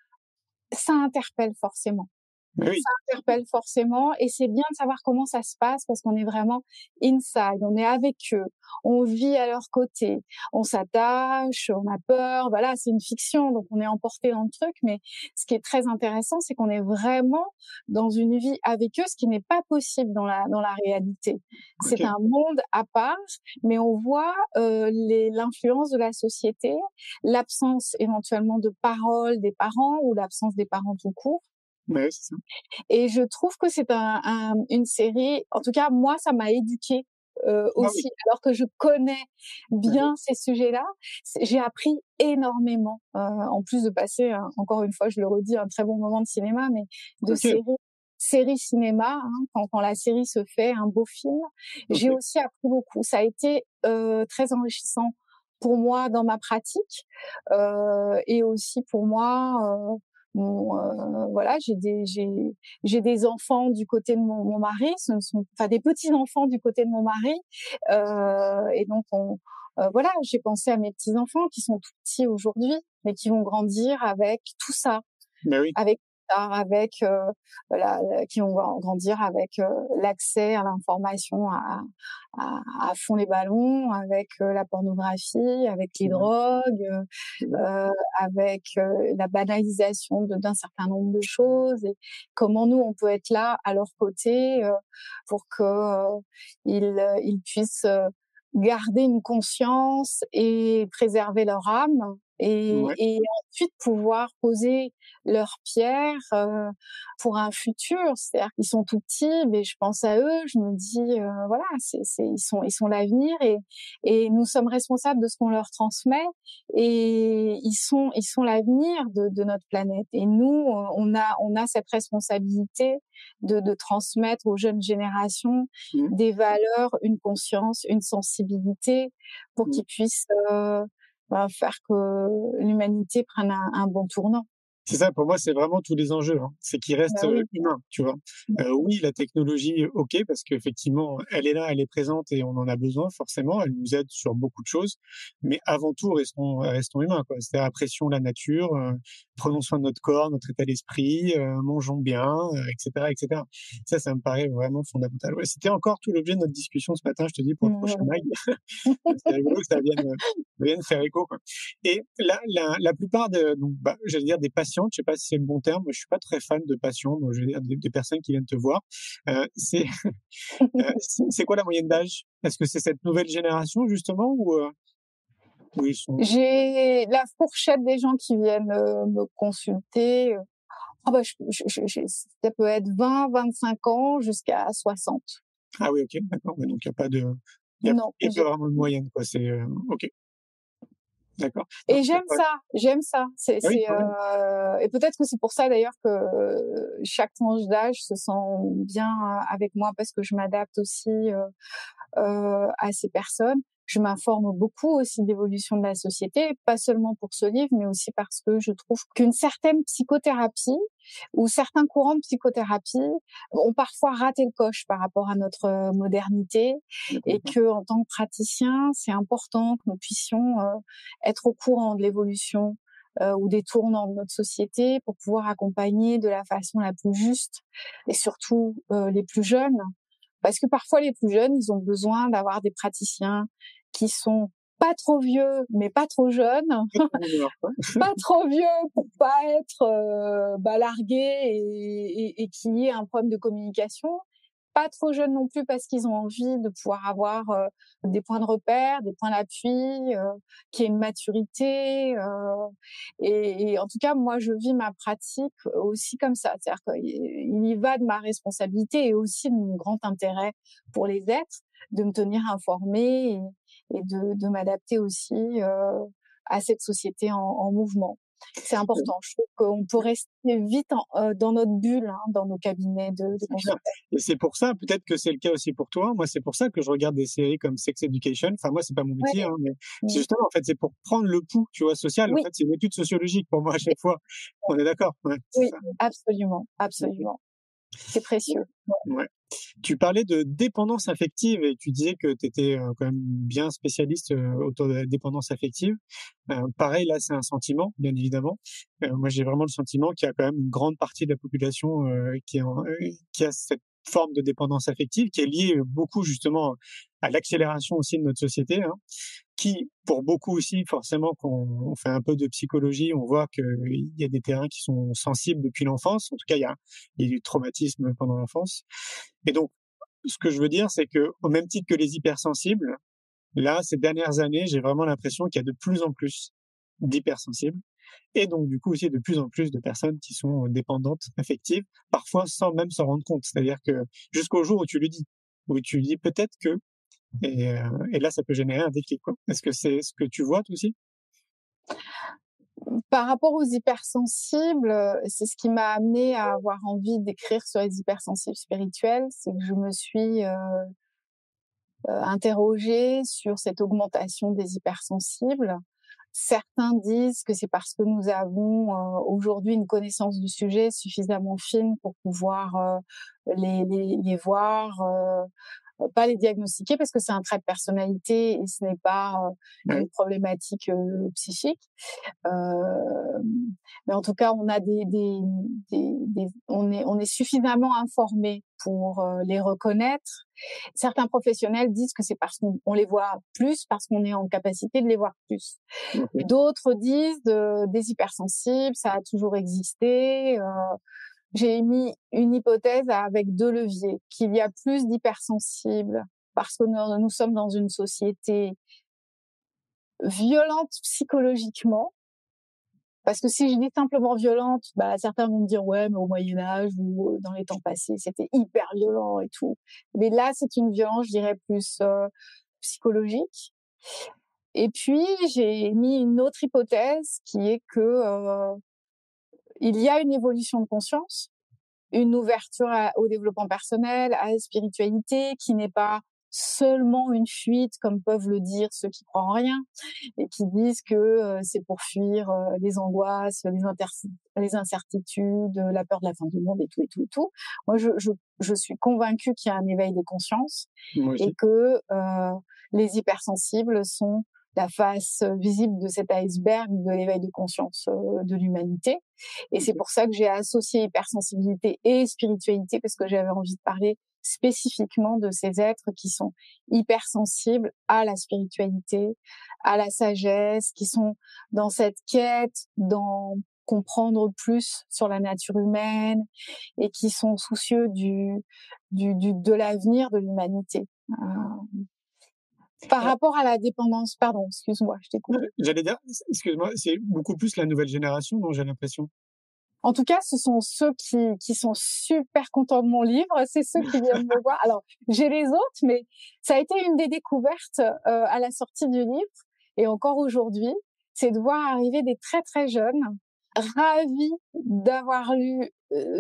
S6: ça interpelle forcément.
S5: Mais oui.
S6: Ça interpelle forcément, et c'est bien de savoir comment ça se passe parce qu'on est vraiment inside, on est avec eux, on vit à leur côté, on s'attache, on a peur, voilà, c'est une fiction, donc on est emporté dans le truc, mais ce qui est très intéressant, c'est qu'on est vraiment dans une vie avec eux, ce qui n'est pas possible dans la réalité. C'est
S5: Ok.
S6: un monde à part, mais on voit l'influence de la société, l'absence éventuellement de parole des parents ou l'absence des parents tout court.
S5: Ouais, c'est ça.
S6: Et je trouve que c'est une série, en tout cas, moi, ça m'a éduquée aussi, alors que je connais bien ces sujets-là. J'ai appris énormément, en plus de passer, encore une fois, je le redis, un très bon moment de cinéma, mais de série cinéma, hein, quand la série se fait, un beau film. J'ai aussi appris beaucoup. Ça a été très enrichissant pour moi dans ma pratique, et aussi pour moi... voilà, j'ai des enfants du côté de mon mari, ce ne sont enfin des petits enfants du côté de mon mari, et donc voilà, j'ai pensé à mes petits enfants qui sont tout petits aujourd'hui, mais qui vont grandir avec tout ça, avec qui vont grandir avec l'accès à l'information à fond les ballons, avec la pornographie, avec les drogues, avec la banalisation d'un certain nombre de choses, et comment nous on peut être là à leur côté pour que ils puissent garder une conscience et préserver leur âme, et ensuite pouvoir poser leurs pierres pour un futur. C'est-à-dire qu'ils sont tout petits, mais je pense à eux, je me dis voilà, ils sont l'avenir, et nous sommes responsables de ce qu'on leur transmet, et ils sont l'avenir de notre planète. Et nous, on a cette responsabilité de transmettre aux jeunes générations des valeurs, une conscience, une sensibilité, pour qu'ils puissent faire que l'humanité prenne un bon tournant.
S5: C'est ça, pour moi, c'est vraiment tous les enjeux, hein. C'est qu'ils restent humains, tu vois. Oui, la technologie, ok, parce qu'effectivement, elle est là, elle est présente et on en a besoin forcément. Elle nous aide sur beaucoup de choses, mais avant tout, restons humains, quoi. C'est-à-dire apprécions la nature, prenons soin de notre corps, notre état d'esprit, mangeons bien, etc., etc. Ça me paraît vraiment fondamental. Ouais, c'était encore tout l'objet de notre discussion ce matin, je te dis, pour le prochain mag. C'est rigolo que ça vienne faire écho, quoi. Et la plupart j'allais dire des patients, je sais pas si c'est le bon terme, je suis pas très fan de patients, donc je veux dire des personnes qui viennent te voir. C'est quoi la moyenne d'âge? Est-ce que c'est cette nouvelle génération justement ou ils sont...
S6: J'ai la fourchette des gens qui viennent me consulter. Ça peut être 20, 25 ans jusqu'à 60.
S5: Ah oui, ok, d'accord. Ouais, donc il n'y a pas de, pas vraiment de moyenne, quoi. C'est ok. D'accord.
S6: Et j'aime ça. Et peut-être que c'est pour ça d'ailleurs que chaque tranche d'âge se sent bien avec moi, parce que je m'adapte aussi à ces personnes. Je m'informe beaucoup aussi de l'évolution de la société, pas seulement pour ce livre, mais aussi parce que je trouve qu'une certaine psychothérapie ou certains courants de psychothérapie ont parfois raté le coche par rapport à notre modernité, et que en tant que praticien, c'est important que nous puissions être au courant de l'évolution ou des tournants de notre société pour pouvoir accompagner de la façon la plus juste, et surtout les plus jeunes. Parce que parfois, les plus jeunes, ils ont besoin d'avoir des praticiens qui sont pas trop vieux, mais pas trop jeunes. Pas trop vieux pour pas être largués et qu'il y ait un problème de communication. pas trop jeunes non plus parce qu'ils ont envie de pouvoir avoir des points de repère, des points d'appui, qu'il y ait une maturité. Et en tout cas, moi, je vis ma pratique aussi comme ça. C'est-à-dire qu'il y va de ma responsabilité et aussi de mon grand intérêt pour les êtres, de me tenir informée et de m'adapter aussi à cette société en mouvement. C'est important. Je trouve qu'on peut rester vite dans notre bulle, hein, dans nos cabinets de consultation.
S5: Et c'est pour ça, peut-être que c'est le cas aussi pour toi. Moi, c'est pour ça que je regarde des séries comme Sex Education. Enfin, moi, c'est pas mon métier, hein, mais c'est justement, en fait, c'est pour prendre le pouls, tu vois, social. En fait, c'est une étude sociologique pour moi à chaque fois. On est d'accord? Ouais,
S6: Oui,
S5: ça.
S6: absolument, absolument. C'est précieux.
S5: Ouais. Tu parlais de dépendance affective et tu disais que tu étais quand même bien spécialiste autour de la dépendance affective. Pareil, là, c'est un sentiment, bien évidemment. Moi, j'ai vraiment le sentiment qu'il y a quand même une grande partie de la population qui a cette forme de dépendance affective, qui est liée beaucoup justement à l'accélération aussi de notre société, hein, qui, pour beaucoup aussi, forcément, quand on fait un peu de psychologie, on voit qu'il y a des terrains qui sont sensibles depuis l'enfance. En tout cas, il y a du traumatisme pendant l'enfance. Et donc, ce que je veux dire, c'est que, au même titre que les hypersensibles, là, ces dernières années, j'ai vraiment l'impression qu'il y a de plus en plus d'hypersensibles. Et donc, du coup, aussi de plus en plus de personnes qui sont dépendantes affectives, parfois sans même s'en rendre compte. C'est-à-dire que jusqu'au jour où tu lui dis, peut-être que, et là, ça peut générer un déclic, quoi. Est-ce que c'est ce que tu vois, toi aussi?
S6: Par rapport aux hypersensibles, c'est ce qui m'a amenée à avoir envie d'écrire sur les hypersensibles spirituels, c'est que je me suis interrogée sur cette augmentation des hypersensibles. Certains disent que c'est parce que nous avons aujourd'hui une connaissance du sujet suffisamment fine pour pouvoir les voir, pas les diagnostiquer parce que c'est un trait de personnalité et ce n'est pas une problématique psychique. Mais en tout cas, on a on est suffisamment informé pour les reconnaître. Certains professionnels disent que c'est parce qu'on les voit plus, parce qu'on est en capacité de les voir plus. D'autres disent des hypersensibles, ça a toujours existé. J'ai émis une hypothèse avec 2 leviers, qu'il y a plus d'hypersensibles parce que nous sommes dans une société violente psychologiquement. Parce que si je dis simplement violente, certains vont me dire ouais, mais au Moyen-Âge ou dans les temps passés, c'était hyper violent et tout. Mais là, c'est une violence, je dirais, plus psychologique. Et puis, j'ai mis une autre hypothèse qui est que il y a une évolution de conscience, une ouverture au développement personnel, à la spiritualité, qui n'est pas seulement une fuite, comme peuvent le dire ceux qui croient en rien, et qui disent que c'est pour fuir les angoisses, les incertitudes, la peur de la fin du monde et tout et tout et tout. Moi, je suis convaincue qu'il y a un éveil des consciences et que les hypersensibles sont la face visible de cet iceberg de l'éveil de conscience de l'humanité. Et c'est pour ça que j'ai associé hypersensibilité et spiritualité, parce que j'avais envie de parler spécifiquement de ces êtres qui sont hypersensibles à la spiritualité, à la sagesse, qui sont dans cette quête, dans comprendre plus sur la nature humaine et qui sont soucieux de l'avenir de l'humanité. Par rapport à la dépendance, pardon, excuse-moi, je t'ai coupé.
S5: J'allais dire, excuse-moi, c'est beaucoup plus la nouvelle génération, dont j'ai l'impression.
S6: En tout cas, ce sont ceux qui sont super contents de mon livre, c'est ceux qui viennent me voir. Alors, j'ai les autres, mais ça a été une des découvertes à la sortie du livre, et encore aujourd'hui, c'est de voir arriver des très très jeunes, ravis d'avoir lu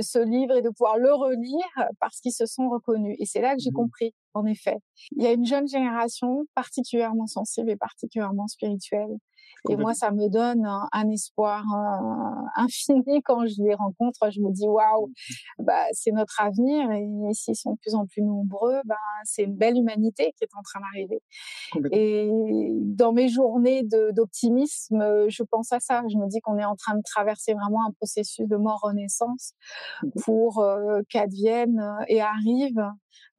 S6: ce livre et de pouvoir le relire parce qu'ils se sont reconnus. Et c'est là que j'ai compris, en effet. Il y a une jeune génération particulièrement sensible et particulièrement spirituelle. Et moi, ça me donne un espoir infini quand je les rencontre. Je me dis, waouh, c'est notre avenir. Et s'ils sont de plus en plus nombreux, c'est une belle humanité qui est en train d'arriver. Et dans mes journées d'optimisme, je pense à ça. Je me dis qu'on est en train de traverser vraiment un processus de mort-renaissance pour qu'advienne et arrive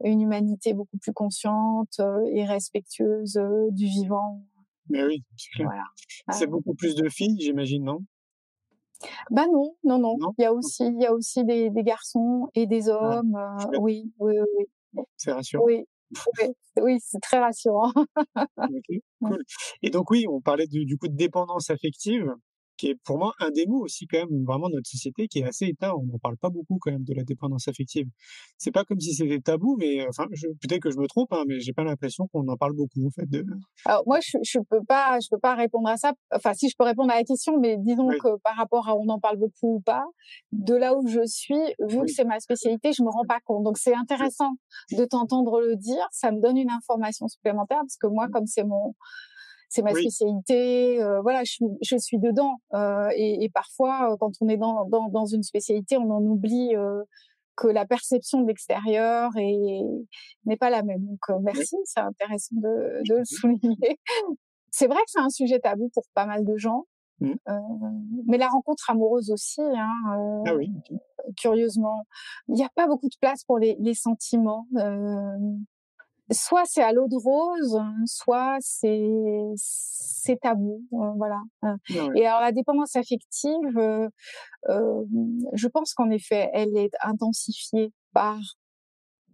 S6: une humanité beaucoup plus consciente et respectueuse du vivant.
S5: Mais oui, c'est clair.
S6: Voilà.
S5: C'est beaucoup plus de filles, j'imagine, non?
S6: Non. Il y a aussi des garçons et des hommes. Oui.
S5: Bon, c'est rassurant.
S6: Oui, oui, oui, c'est très rassurant.
S5: OK, cool. Et donc oui, on parlait du coup de dépendance affective, qui est pour moi un des mots aussi quand même vraiment de notre société qui est assez éteint. On n'en parle pas beaucoup quand même de la dépendance affective. C'est pas comme si c'était tabou, mais enfin, peut-être que je me trompe, hein, mais j'ai pas l'impression qu'on en parle beaucoup en fait de.
S6: Alors moi, je peux pas répondre à ça. Enfin, si je peux répondre à la question, mais disons
S5: Oui,
S6: que par rapport à on en parle beaucoup ou pas, de là où je suis, vu que
S5: oui,
S6: c'est ma spécialité, je me rends pas compte. Donc c'est intéressant de t'entendre le dire. Ça me donne une information supplémentaire parce que moi, comme c'est ma
S5: oui,
S6: spécialité, voilà, je suis dedans. Et parfois, quand on est dans une spécialité, on en oublie que la perception de l'extérieur n'est pas la même. Donc
S5: oui,
S6: merci, c'est intéressant de le souligner. C'est vrai que c'est un sujet tabou pour pas mal de gens,
S5: mmh.
S6: euh, mais la rencontre amoureuse aussi, hein,
S5: Ah oui, OK.
S6: curieusement, il n'y a pas beaucoup de place pour les sentiments. Soit c'est à l'eau de rose, soit c'est tabou, voilà.
S5: Ah ouais.
S6: Et alors la dépendance affective, je pense qu'en effet, elle est intensifiée par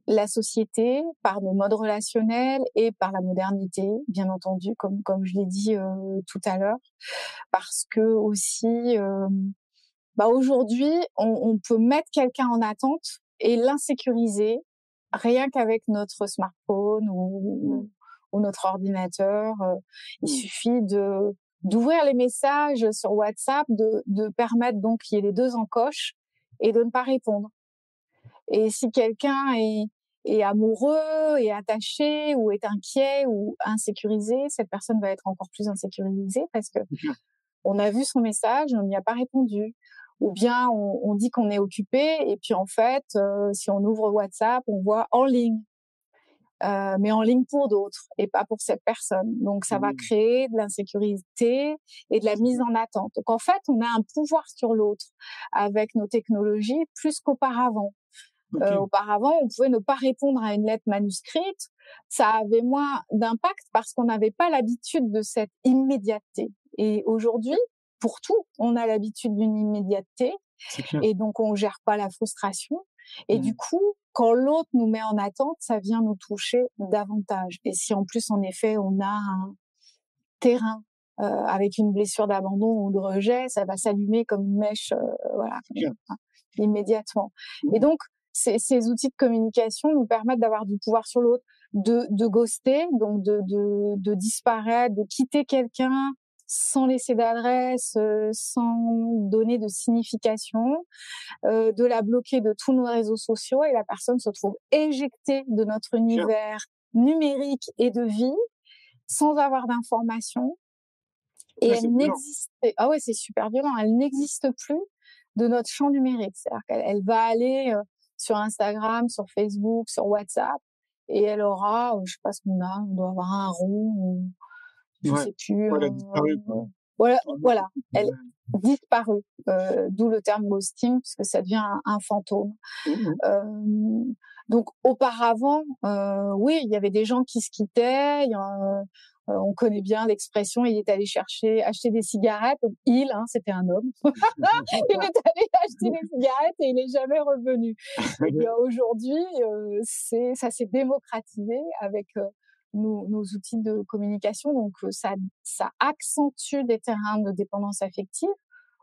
S6: la société, par nos modes relationnels et par la modernité, bien entendu, comme je l'ai dit tout à l'heure, parce que aussi, aujourd'hui, on peut mettre quelqu'un en attente et l'insécuriser rien qu'avec notre smartphone
S5: Mmh.
S6: ou notre ordinateur. Il
S5: Mmh.
S6: suffit d'ouvrir les messages sur WhatsApp, de permettre donc qu'il y ait les deux encoches et de ne pas répondre. Et si quelqu'un est amoureux, est attaché ou est inquiet ou insécurisé, cette personne va être encore plus insécurisée parce que
S5: C'est clair.
S6: on a vu son message, on n'y a pas répondu. Ou bien on dit qu'on est occupé et puis en fait, si on ouvre WhatsApp, on voit en ligne, mais en ligne pour d'autres et pas pour cette personne. Donc ça va
S5: Mmh.
S6: créer de l'insécurité et de la
S5: C'est
S6: mise
S5: clair.
S6: en attente. Donc en fait, on a un pouvoir sur l'autre avec nos technologies plus qu'auparavant.
S5: OK.
S6: Auparavant, on pouvait ne pas répondre à une lettre manuscrite. Ça avait moins d'impact parce qu'on n'avait pas l'habitude de cette immédiateté. Et aujourd'hui, pour tout, on a l'habitude d'une immédiateté
S5: C'est clair.
S6: et donc on gère pas la frustration. Et
S5: Mmh.
S6: du coup, quand l'autre nous met en attente, ça vient nous toucher davantage. Et si en plus, en effet, on a un terrain avec une blessure d'abandon ou de rejet, ça va s'allumer comme une mèche, voilà,
S5: C'est clair.
S6: immédiatement. Et
S5: Mmh.
S6: donc, ces outils de communication nous permettent d'avoir du pouvoir sur l'autre, de ghoster, donc de disparaître, de quitter quelqu'un sans laisser d'adresse, sans donner de signification, de la bloquer de tous nos réseaux sociaux et la personne se trouve éjectée de notre
S5: C'est clair.
S6: univers numérique et de vie sans avoir d'informations et
S5: Ah, c'est
S6: elle
S5: violent.
S6: n'existe ah ouais, c'est super violent, elle n'existe plus de notre champ numérique. C'est-à-dire qu'elle va aller sur Instagram, sur Facebook, sur WhatsApp et elle aura, je sais pas ce qu'on a, on doit avoir un rond ou je
S5: Ouais.
S6: sais plus,
S5: Ouais, elle a disparu, quoi.
S6: voilà, elle est
S5: Ouais.
S6: disparue, d'où le terme ghosting puisque ça devient un fantôme.
S5: Mmh mh.
S6: Donc auparavant, oui, il y avait des gens qui se quittaient. On connaît bien l'expression, il est allé acheter des cigarettes. C'était un homme. Il est allé acheter des cigarettes et il n'est jamais revenu. Et bien aujourd'hui, ça s'est démocratisé avec nos outils de communication. Donc ça accentue des terrains de dépendance affective,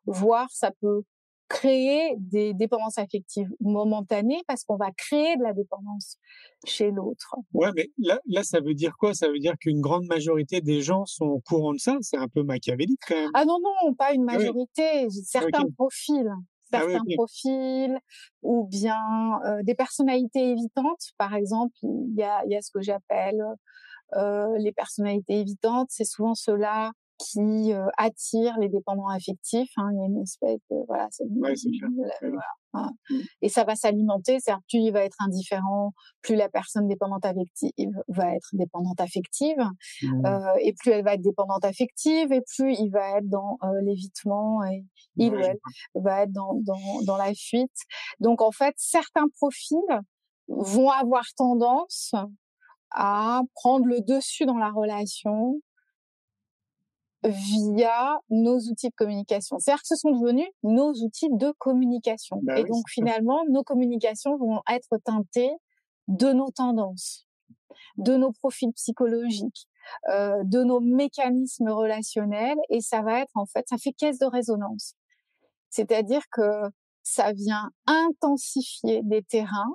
S6: voire ça peut créer des dépendances affectives momentanées parce qu'on va créer de la dépendance chez l'autre.
S5: Ouais, mais là, ça veut dire quoi? Ça veut dire qu'une grande majorité des gens sont au courant de ça? C'est un peu machiavélique quand même.
S6: Ah non, non, pas une
S5: Ah oui,
S6: majorité,
S5: ah OK. Ah oui,
S6: certains
S5: OK.
S6: profils ou bien des personnalités évitantes. Par exemple, il y a ce que j'appelle les personnalités évitantes, c'est souvent ceux-là qui attirent les dépendants affectifs. Hein. Il y a une espèce de voilà,
S5: Ouais, c'est clair. Ouais,
S6: voilà, hein.
S5: mmh.
S6: Et ça va s'alimenter. C'est-à-dire plus il va être indifférent, plus la personne dépendante affective va être dépendante affective,
S5: Mmh.
S6: et plus elle va être dépendante affective, et plus il va être dans l'évitement, et il ou
S5: Ouais, je
S6: elle va être dans la fuite. Donc en fait, certains profils vont avoir tendance à prendre le dessus dans la relation via nos outils de communication. C'est-à-dire que ce sont devenus nos outils de communication.
S5: bah
S6: Et
S5: oui,
S6: donc
S5: c'est ça.
S6: finalement, nos communications vont être teintées de nos tendances, de nos profils psychologiques, de nos mécanismes relationnels, et ça va être, en fait, ça fait caisse de résonance. C'est-à-dire que ça vient intensifier des terrains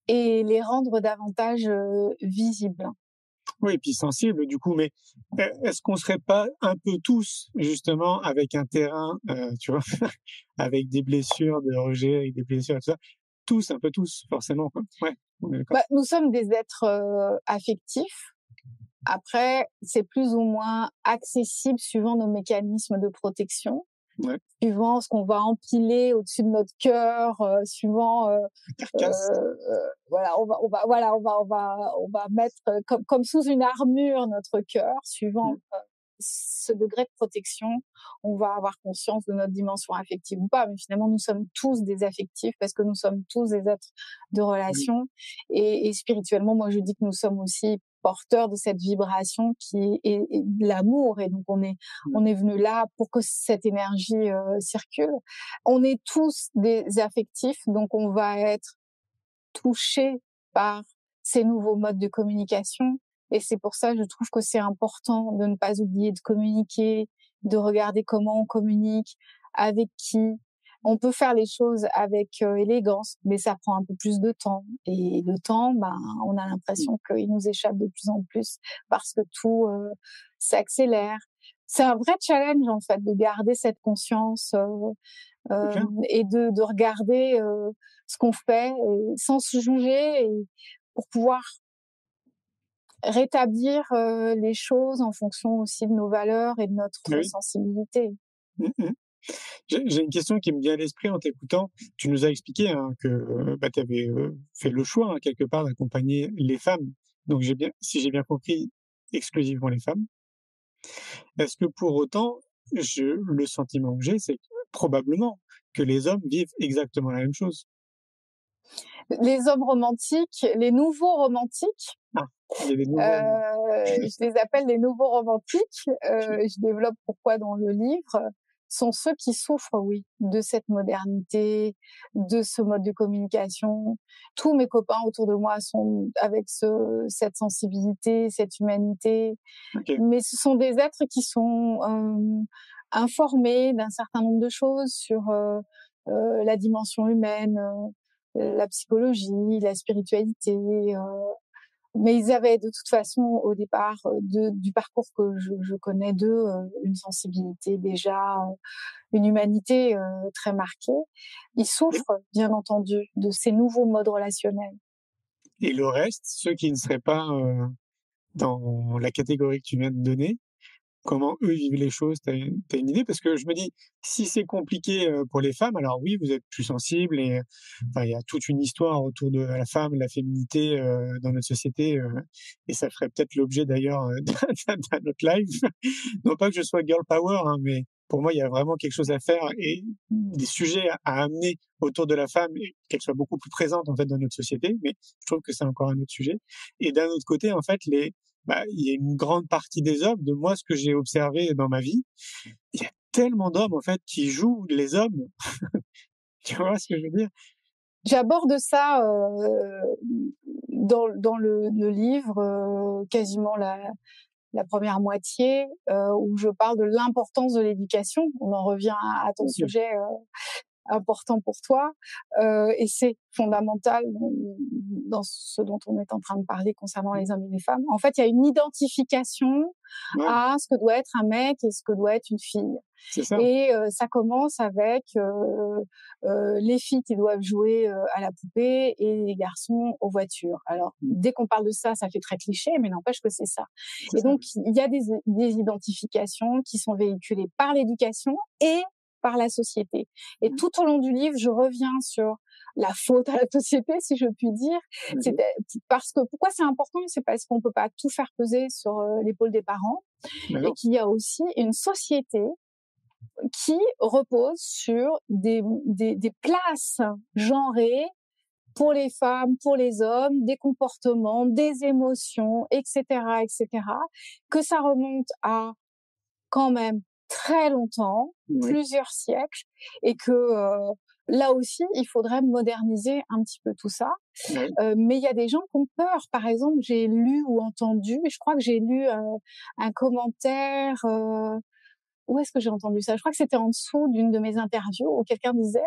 S6: et les rendre davantage visibles.
S5: Oui, et puis sensible du coup, mais est-ce qu'on serait pas un peu tous justement avec un terrain, tu vois, avec des blessures de rejet, avec des blessures et tout ça, tous, un peu tous, forcément, quoi. Ouais, on est d'accord.
S6: Bah, nous sommes des êtres affectifs. Après, c'est plus ou moins accessible suivant nos mécanismes de protection,
S5: Ouais.
S6: suivant ce qu'on va empiler au-dessus de notre cœur, suivant
S5: Carcasse.
S6: voilà, on va mettre comme sous une armure notre cœur, suivant ce degré de protection, on va avoir conscience de notre dimension affective ou pas. Mais finalement, nous sommes tous des affectifs parce que nous sommes tous des êtres de relation. Et spirituellement, moi, je dis que nous sommes aussi porteurs de cette vibration qui est de l'amour. Et donc, on est venu là pour que cette énergie circule. On est tous des affectifs, donc on va être touchés par ces nouveaux modes de communication. Et c'est pour ça, je trouve que c'est important de ne pas oublier de communiquer, de regarder comment on communique, avec qui. On peut faire les choses avec élégance, mais ça prend un peu plus de temps. Et le temps, on a l'impression qu'il nous échappe de plus en plus parce que tout s'accélère. C'est un vrai challenge, en fait, de garder cette conscience et de regarder ce qu'on fait sans se juger, et pour pouvoir rétablir les choses en fonction aussi de nos valeurs et de notre sensibilité.
S5: J'ai une question qui me vient à l'esprit en t'écoutant. Tu nous as expliqué que tu avais fait le choix, quelque part, d'accompagner les femmes. Donc, si j'ai bien compris, exclusivement les femmes. Est-ce que pour autant, le sentiment que j'ai, c'est probablement que les hommes vivent exactement la même chose?
S6: Les hommes romantiques, les nouveaux romantiques,
S5: il y a des nouveaux
S6: je les appelle les nouveaux romantiques, je développe pourquoi dans le livre, sont ceux qui souffrent, oui, de cette modernité, de ce mode de communication. Tous mes copains autour de moi sont avec cette sensibilité, cette humanité, mais ce sont des êtres qui sont informés d'un certain nombre de choses sur la dimension humaine, la psychologie, la spiritualité, mais ils avaient de toute façon au départ du parcours que je connais d'eux une sensibilité déjà, une humanité très marquée. Ils souffrent bien entendu de ces nouveaux modes relationnels.
S5: Et le reste, ceux qui ne seraient pas dans la catégorie que tu viens de donner, comment eux vivent les choses? T'as une idée? Parce que je me dis, si c'est compliqué pour les femmes, alors oui, vous êtes plus sensibles et il y a toute une histoire autour de la femme, de la féminité dans notre société, et ça ferait peut-être l'objet d'ailleurs d'un autre live. Non pas que je sois girl power, mais pour moi, il y a vraiment quelque chose à faire et des sujets à amener autour de la femme et qu'elle soit beaucoup plus présente en fait dans notre société. Mais je trouve que c'est encore un autre sujet. Et d'un autre côté, en fait, il y a une grande partie des hommes, de moi, ce que j'ai observé dans ma vie, il y a tellement d'hommes, en fait, qui jouent les hommes. Tu vois ce que je veux dire?
S6: J'aborde ça dans le livre, quasiment la première moitié, où je parle de l'importance de l'éducation. On en revient à ton sujet important pour toi, et c'est fondamental dans ce dont on est en train de parler concernant les hommes et les femmes. En fait, il y a une identification à ce que doit être un mec et ce que doit être une fille.
S5: C'est ça.
S6: Et ça commence avec les filles qui doivent jouer à la poupée et les garçons aux voitures. Alors, dès qu'on parle de ça, ça fait très cliché, mais n'empêche que c'est ça. Et donc, il y a des identifications qui sont véhiculées par l'éducation et par la société. Et tout au long du livre, je reviens sur la faute à la société, si je puis dire. Parce que pourquoi c'est important? C'est parce qu'on peut pas tout faire peser sur l'épaule des parents, et qu'il y a aussi une société qui repose sur des places genrées pour les femmes, pour les hommes, des comportements, des émotions, etc., que ça remonte à quand même très longtemps, plusieurs siècles, et que Là aussi, il faudrait moderniser un petit peu tout ça.
S5: Ouais.
S6: Mais il y a des gens qui ont peur. Par exemple, j'ai lu ou entendu, je crois que j'ai lu un commentaire. Où est-ce que j'ai entendu ça? Je crois que c'était en dessous d'une de mes interviews où quelqu'un disait,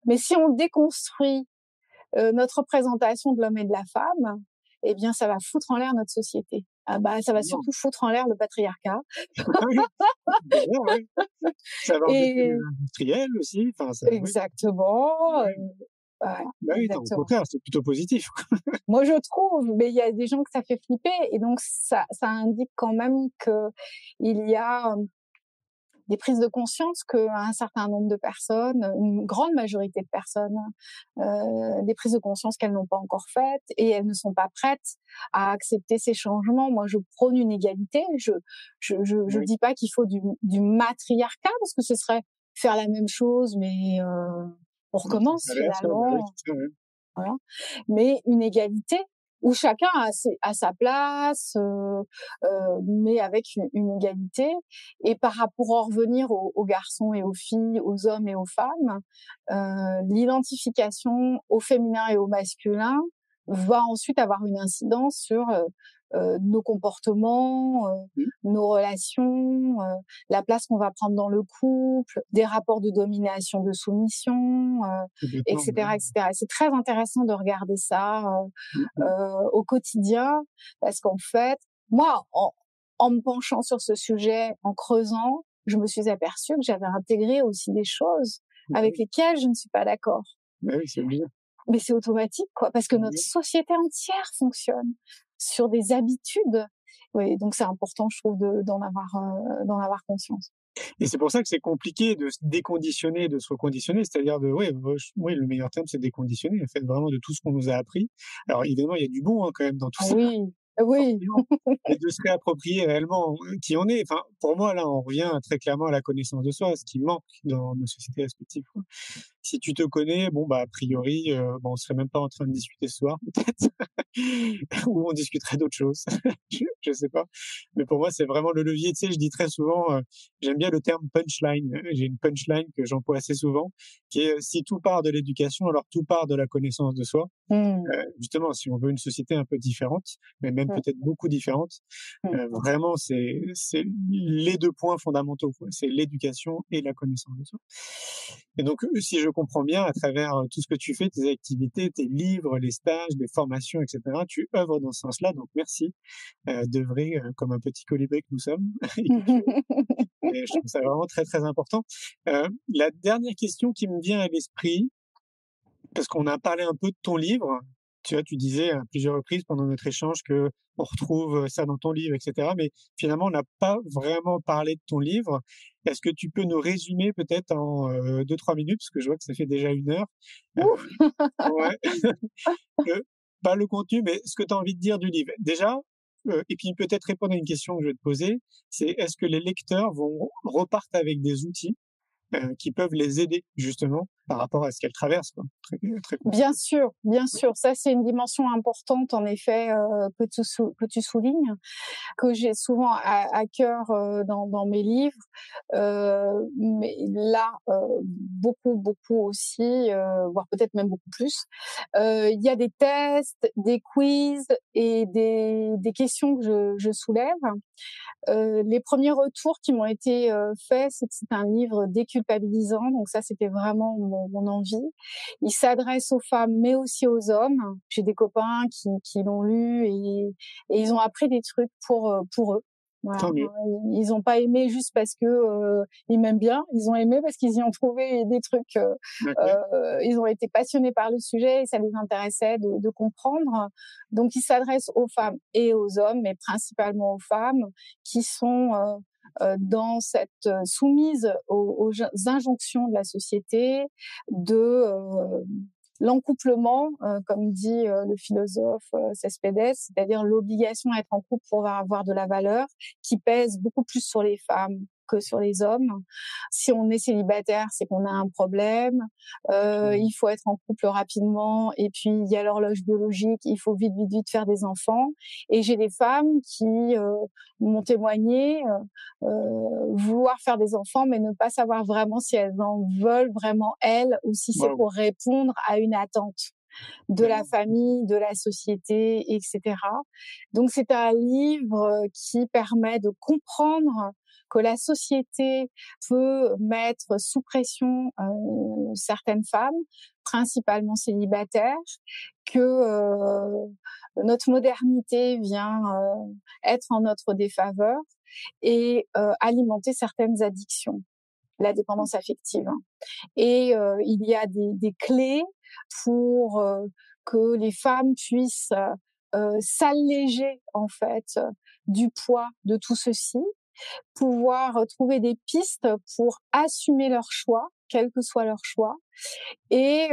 S6: mais si on déconstruit notre représentation de l'homme et de la femme, eh bien, ça va foutre en l'air notre société. Ah bah, ça va
S5: Non.
S6: surtout foutre en l'air le patriarcat.
S5: Oui, déjà, ouais. Ça va embêter
S6: Et
S5: les industriels aussi. Enfin, ça, oui.
S6: exactement.
S5: Ouais.
S6: Voilà,
S5: Bah oui, non, au
S6: exactement.
S5: contraire, c'est plutôt positif.
S6: Moi, je trouve, mais il y a des gens que ça fait flipper, et donc ça indique quand même que il y a des prises de conscience qu'un certain nombre de personnes, une grande majorité de personnes, des prises de conscience qu'elles n'ont pas encore faites et elles ne sont pas prêtes à accepter ces changements. Moi, je prône une égalité. Je
S5: Oui.
S6: dis pas qu'il faut du matriarcat, parce que ce serait faire la même chose, mais on recommence
S5: Ça a l'air, ça, bah oui,
S6: finalement.
S5: c'est ça, ouais.
S6: Voilà. Mais une égalité où chacun a sa place, mais avec une égalité. Et pour en revenir aux garçons et aux filles, aux hommes et aux femmes, l'identification au féminin et au masculin va ensuite avoir une incidence sur nos comportements, nos relations, la place qu'on va prendre dans le couple, des rapports de domination, de soumission,
S5: Complètement,
S6: etc.,
S5: ouais.
S6: etc. C'est très intéressant de regarder ça
S5: Mhm.
S6: au quotidien, parce qu'en fait, moi, en me penchant sur ce sujet, en creusant, je me suis aperçue que j'avais intégré aussi des choses avec lesquelles je ne suis pas d'accord.
S5: Bah oui, c'est obligé.
S6: Mais c'est automatique, quoi, parce que notre
S5: Oui.
S6: société entière fonctionne sur des habitudes. Oui, donc c'est important, je trouve, d'en avoir conscience.
S5: Et c'est pour ça que c'est compliqué de se déconditionner, de se reconditionner. C'est-à-dire oui, le meilleur terme, c'est déconditionner, en fait, vraiment de tout ce qu'on nous a appris. Alors, évidemment, il y a du bon, hein, quand même, dans tout ça,
S6: Oui, oui.
S5: forcément. Et de se réapproprier réellement qui on est. Enfin, pour moi, là, on revient très clairement à la connaissance de soi, ce qui manque dans nos sociétés respectives, quoi. Si tu te connais, bon, bah, a priori, on serait même pas en train de discuter ce soir, peut-être. Ou on discuterait d'autres choses. Je sais pas. Mais pour moi, c'est vraiment le levier. Tu sais, je dis très souvent, j'aime bien le terme punchline. J'ai une punchline que j'emploie assez souvent, qui est si tout part de l'éducation, alors tout part de la connaissance de soi.
S6: Mmh.
S5: Justement, si on veut une société un peu différente, mais même
S6: Mmh.
S5: peut-être beaucoup différente, vraiment, c'est les deux points fondamentaux, quoi. C'est l'éducation et la connaissance de soi. Et donc, si je comprends bien, à travers tout ce que tu fais, tes activités, tes livres, les stages, les formations, etc., tu œuvres dans ce sens-là. Donc, merci d'œuvrer comme un petit colibri que nous sommes. Et je trouve ça vraiment très, très important. La dernière question qui me vient à l'esprit, parce qu'on a parlé un peu de ton livre, tu vois, tu disais à plusieurs reprises pendant notre échange que on retrouve ça dans ton livre, etc. Mais finalement, on n'a pas vraiment parlé de ton livre. Est-ce que tu peux nous résumer peut-être en 2-3 minutes, parce que je vois que ça fait déjà 1 heure. Ouais. Pas le contenu, mais ce que tu as envie de dire du livre. Déjà, et puis peut-être répondre à une question que je vais te poser, c'est est-ce que les lecteurs repartent avec des outils qui peuvent les aider justement par rapport à ce qu'elles traversent, quoi. Très, très
S6: Bien sûr, bien sûr. Ça, c'est une dimension importante, en effet, que tu soulignes, que j'ai souvent à cœur dans mes livres. Mais là, beaucoup aussi, voire peut-être même beaucoup plus. Il y a des tests, des quiz et des questions que je soulève. Les premiers retours qui m'ont été faits, c'est que c'est un livre déculpabilisant. Donc ça, c'était vraiment mon envie. Il s'adresse aux femmes, mais aussi aux hommes. J'ai des copains qui l'ont lu et ils ont appris des trucs pour eux. Voilà.
S5: Tant mieux.
S6: Ils n'ont pas aimé juste parce que ils m'aiment bien. Ils ont aimé parce qu'ils y ont trouvé des trucs. Ils ont été passionnés par le sujet et ça les intéressait de comprendre. Donc, ils s'adressent aux femmes et aux hommes, mais principalement aux femmes qui sont dans cette soumise aux injonctions de la société, de l'encouplement, comme dit le philosophe Cespedes, c'est-à-dire l'obligation à être en couple pour avoir de la valeur, qui pèse beaucoup plus sur les femmes que sur les hommes. Si on est célibataire, c'est qu'on a un problème. Il faut être en couple rapidement. Et puis, il y a l'horloge biologique. Il faut vite faire des enfants. Et j'ai des femmes qui m'ont témoigné vouloir faire des enfants, mais ne pas savoir vraiment si elles en veulent vraiment elles ou si c'est pour répondre à une attente de la famille, de la société, etc. Donc, c'est un livre qui permet de comprendre que la société peut mettre sous pression certaines femmes, principalement célibataires, que notre modernité vient être en notre défaveur et alimenter certaines addictions, la dépendance affective. Et il y a des clés pour que les femmes puissent s'alléger en fait du poids de tout ceci, pouvoir trouver des pistes pour assumer leur choix, quel que soit leur choix. Et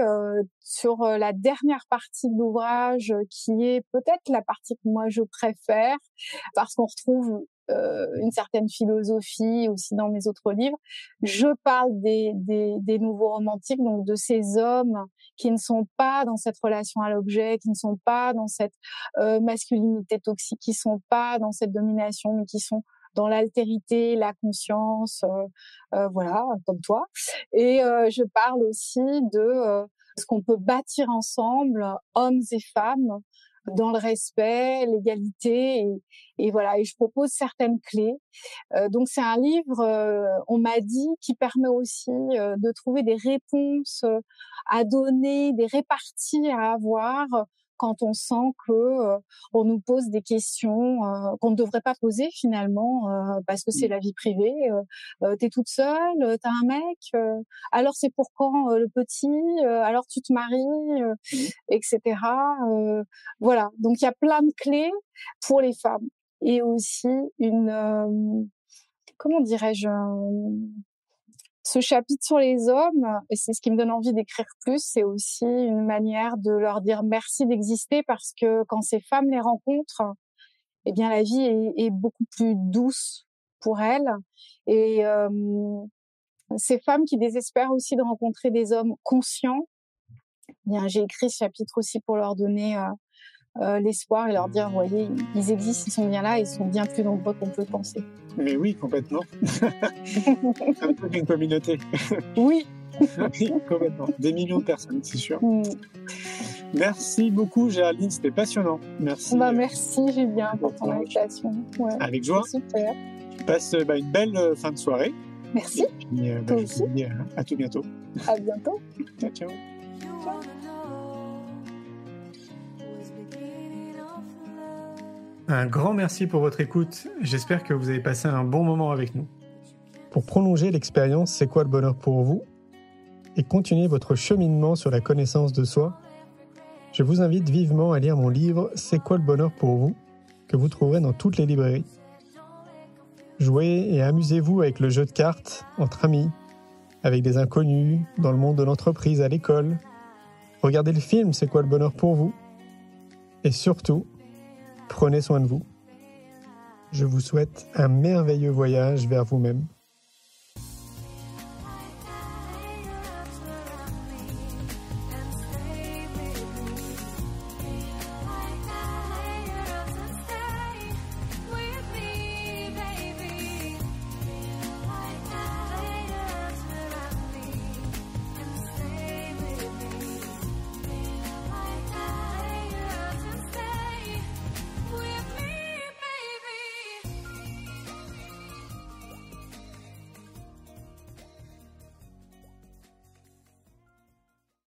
S6: sur la dernière partie de l'ouvrage, qui est peut-être la partie que moi je préfère, parce qu'on retrouve une certaine philosophie aussi dans mes autres livres, je parle des nouveaux romantiques, donc de ces hommes qui ne sont pas dans cette relation à l'objet, qui ne sont pas dans cette masculinité toxique, qui sont pas dans cette domination, mais qui sont dans l'altérité, la conscience, voilà, comme toi. Et je parle aussi de ce qu'on peut bâtir ensemble, hommes et femmes, dans le respect, l'égalité, et voilà. Et je propose certaines clés. Donc c'est un livre, on m'a dit, qui permet aussi de trouver des réponses à donner, des réparties à avoir quand on sent que on nous pose des questions qu'on ne devrait pas poser finalement, parce que c'est la vie privée. T'es toute seule, t'as un mec, alors c'est pour quand le petit, alors tu te maries, etc. Voilà, donc il y a plein de clés pour les femmes et aussi une comment dirais-je, ce chapitre sur les hommes, et c'est ce qui me donne envie d'écrire plus, c'est aussi une manière de leur dire merci d'exister, parce que quand ces femmes les rencontrent, eh bien la vie est beaucoup plus douce pour elles. Et ces femmes qui désespèrent aussi de rencontrer des hommes conscients, eh bien j'ai écrit ce chapitre aussi pour leur donner l'espoir et leur dire, voyez, ils existent, ils sont bien là, ils sont bien plus nombreux qu'on peut le penser.
S5: Mais oui, complètement. Un peu d'une communauté.
S6: Oui.
S5: Oui, complètement. Des millions de personnes, c'est sûr. Merci beaucoup, Géraldine, c'était passionnant. Merci.
S6: Merci, Julien, pour ton invitation. Ouais.
S5: Avec joie.
S6: Super.
S5: Passe une belle fin de soirée.
S6: Merci.
S5: Et puis,
S6: toi aussi.
S5: Je vous dis à tout bientôt.
S6: À bientôt.
S5: Ciao, ciao.
S7: Un grand merci pour votre écoute. J'espère que vous avez passé un bon moment avec nous. Pour prolonger l'expérience C'est quoi le bonheur pour vous et continuer votre cheminement sur la connaissance de soi, je vous invite vivement à lire mon livre C'est quoi le bonheur pour vous, que vous trouverez dans toutes les librairies. Jouez et amusez-vous avec le jeu de cartes entre amis, avec des inconnus, dans le monde de l'entreprise, à l'école. Regardez le film C'est quoi le bonheur pour vous. Et surtout, prenez soin de vous. Je vous souhaite un merveilleux voyage vers vous-même.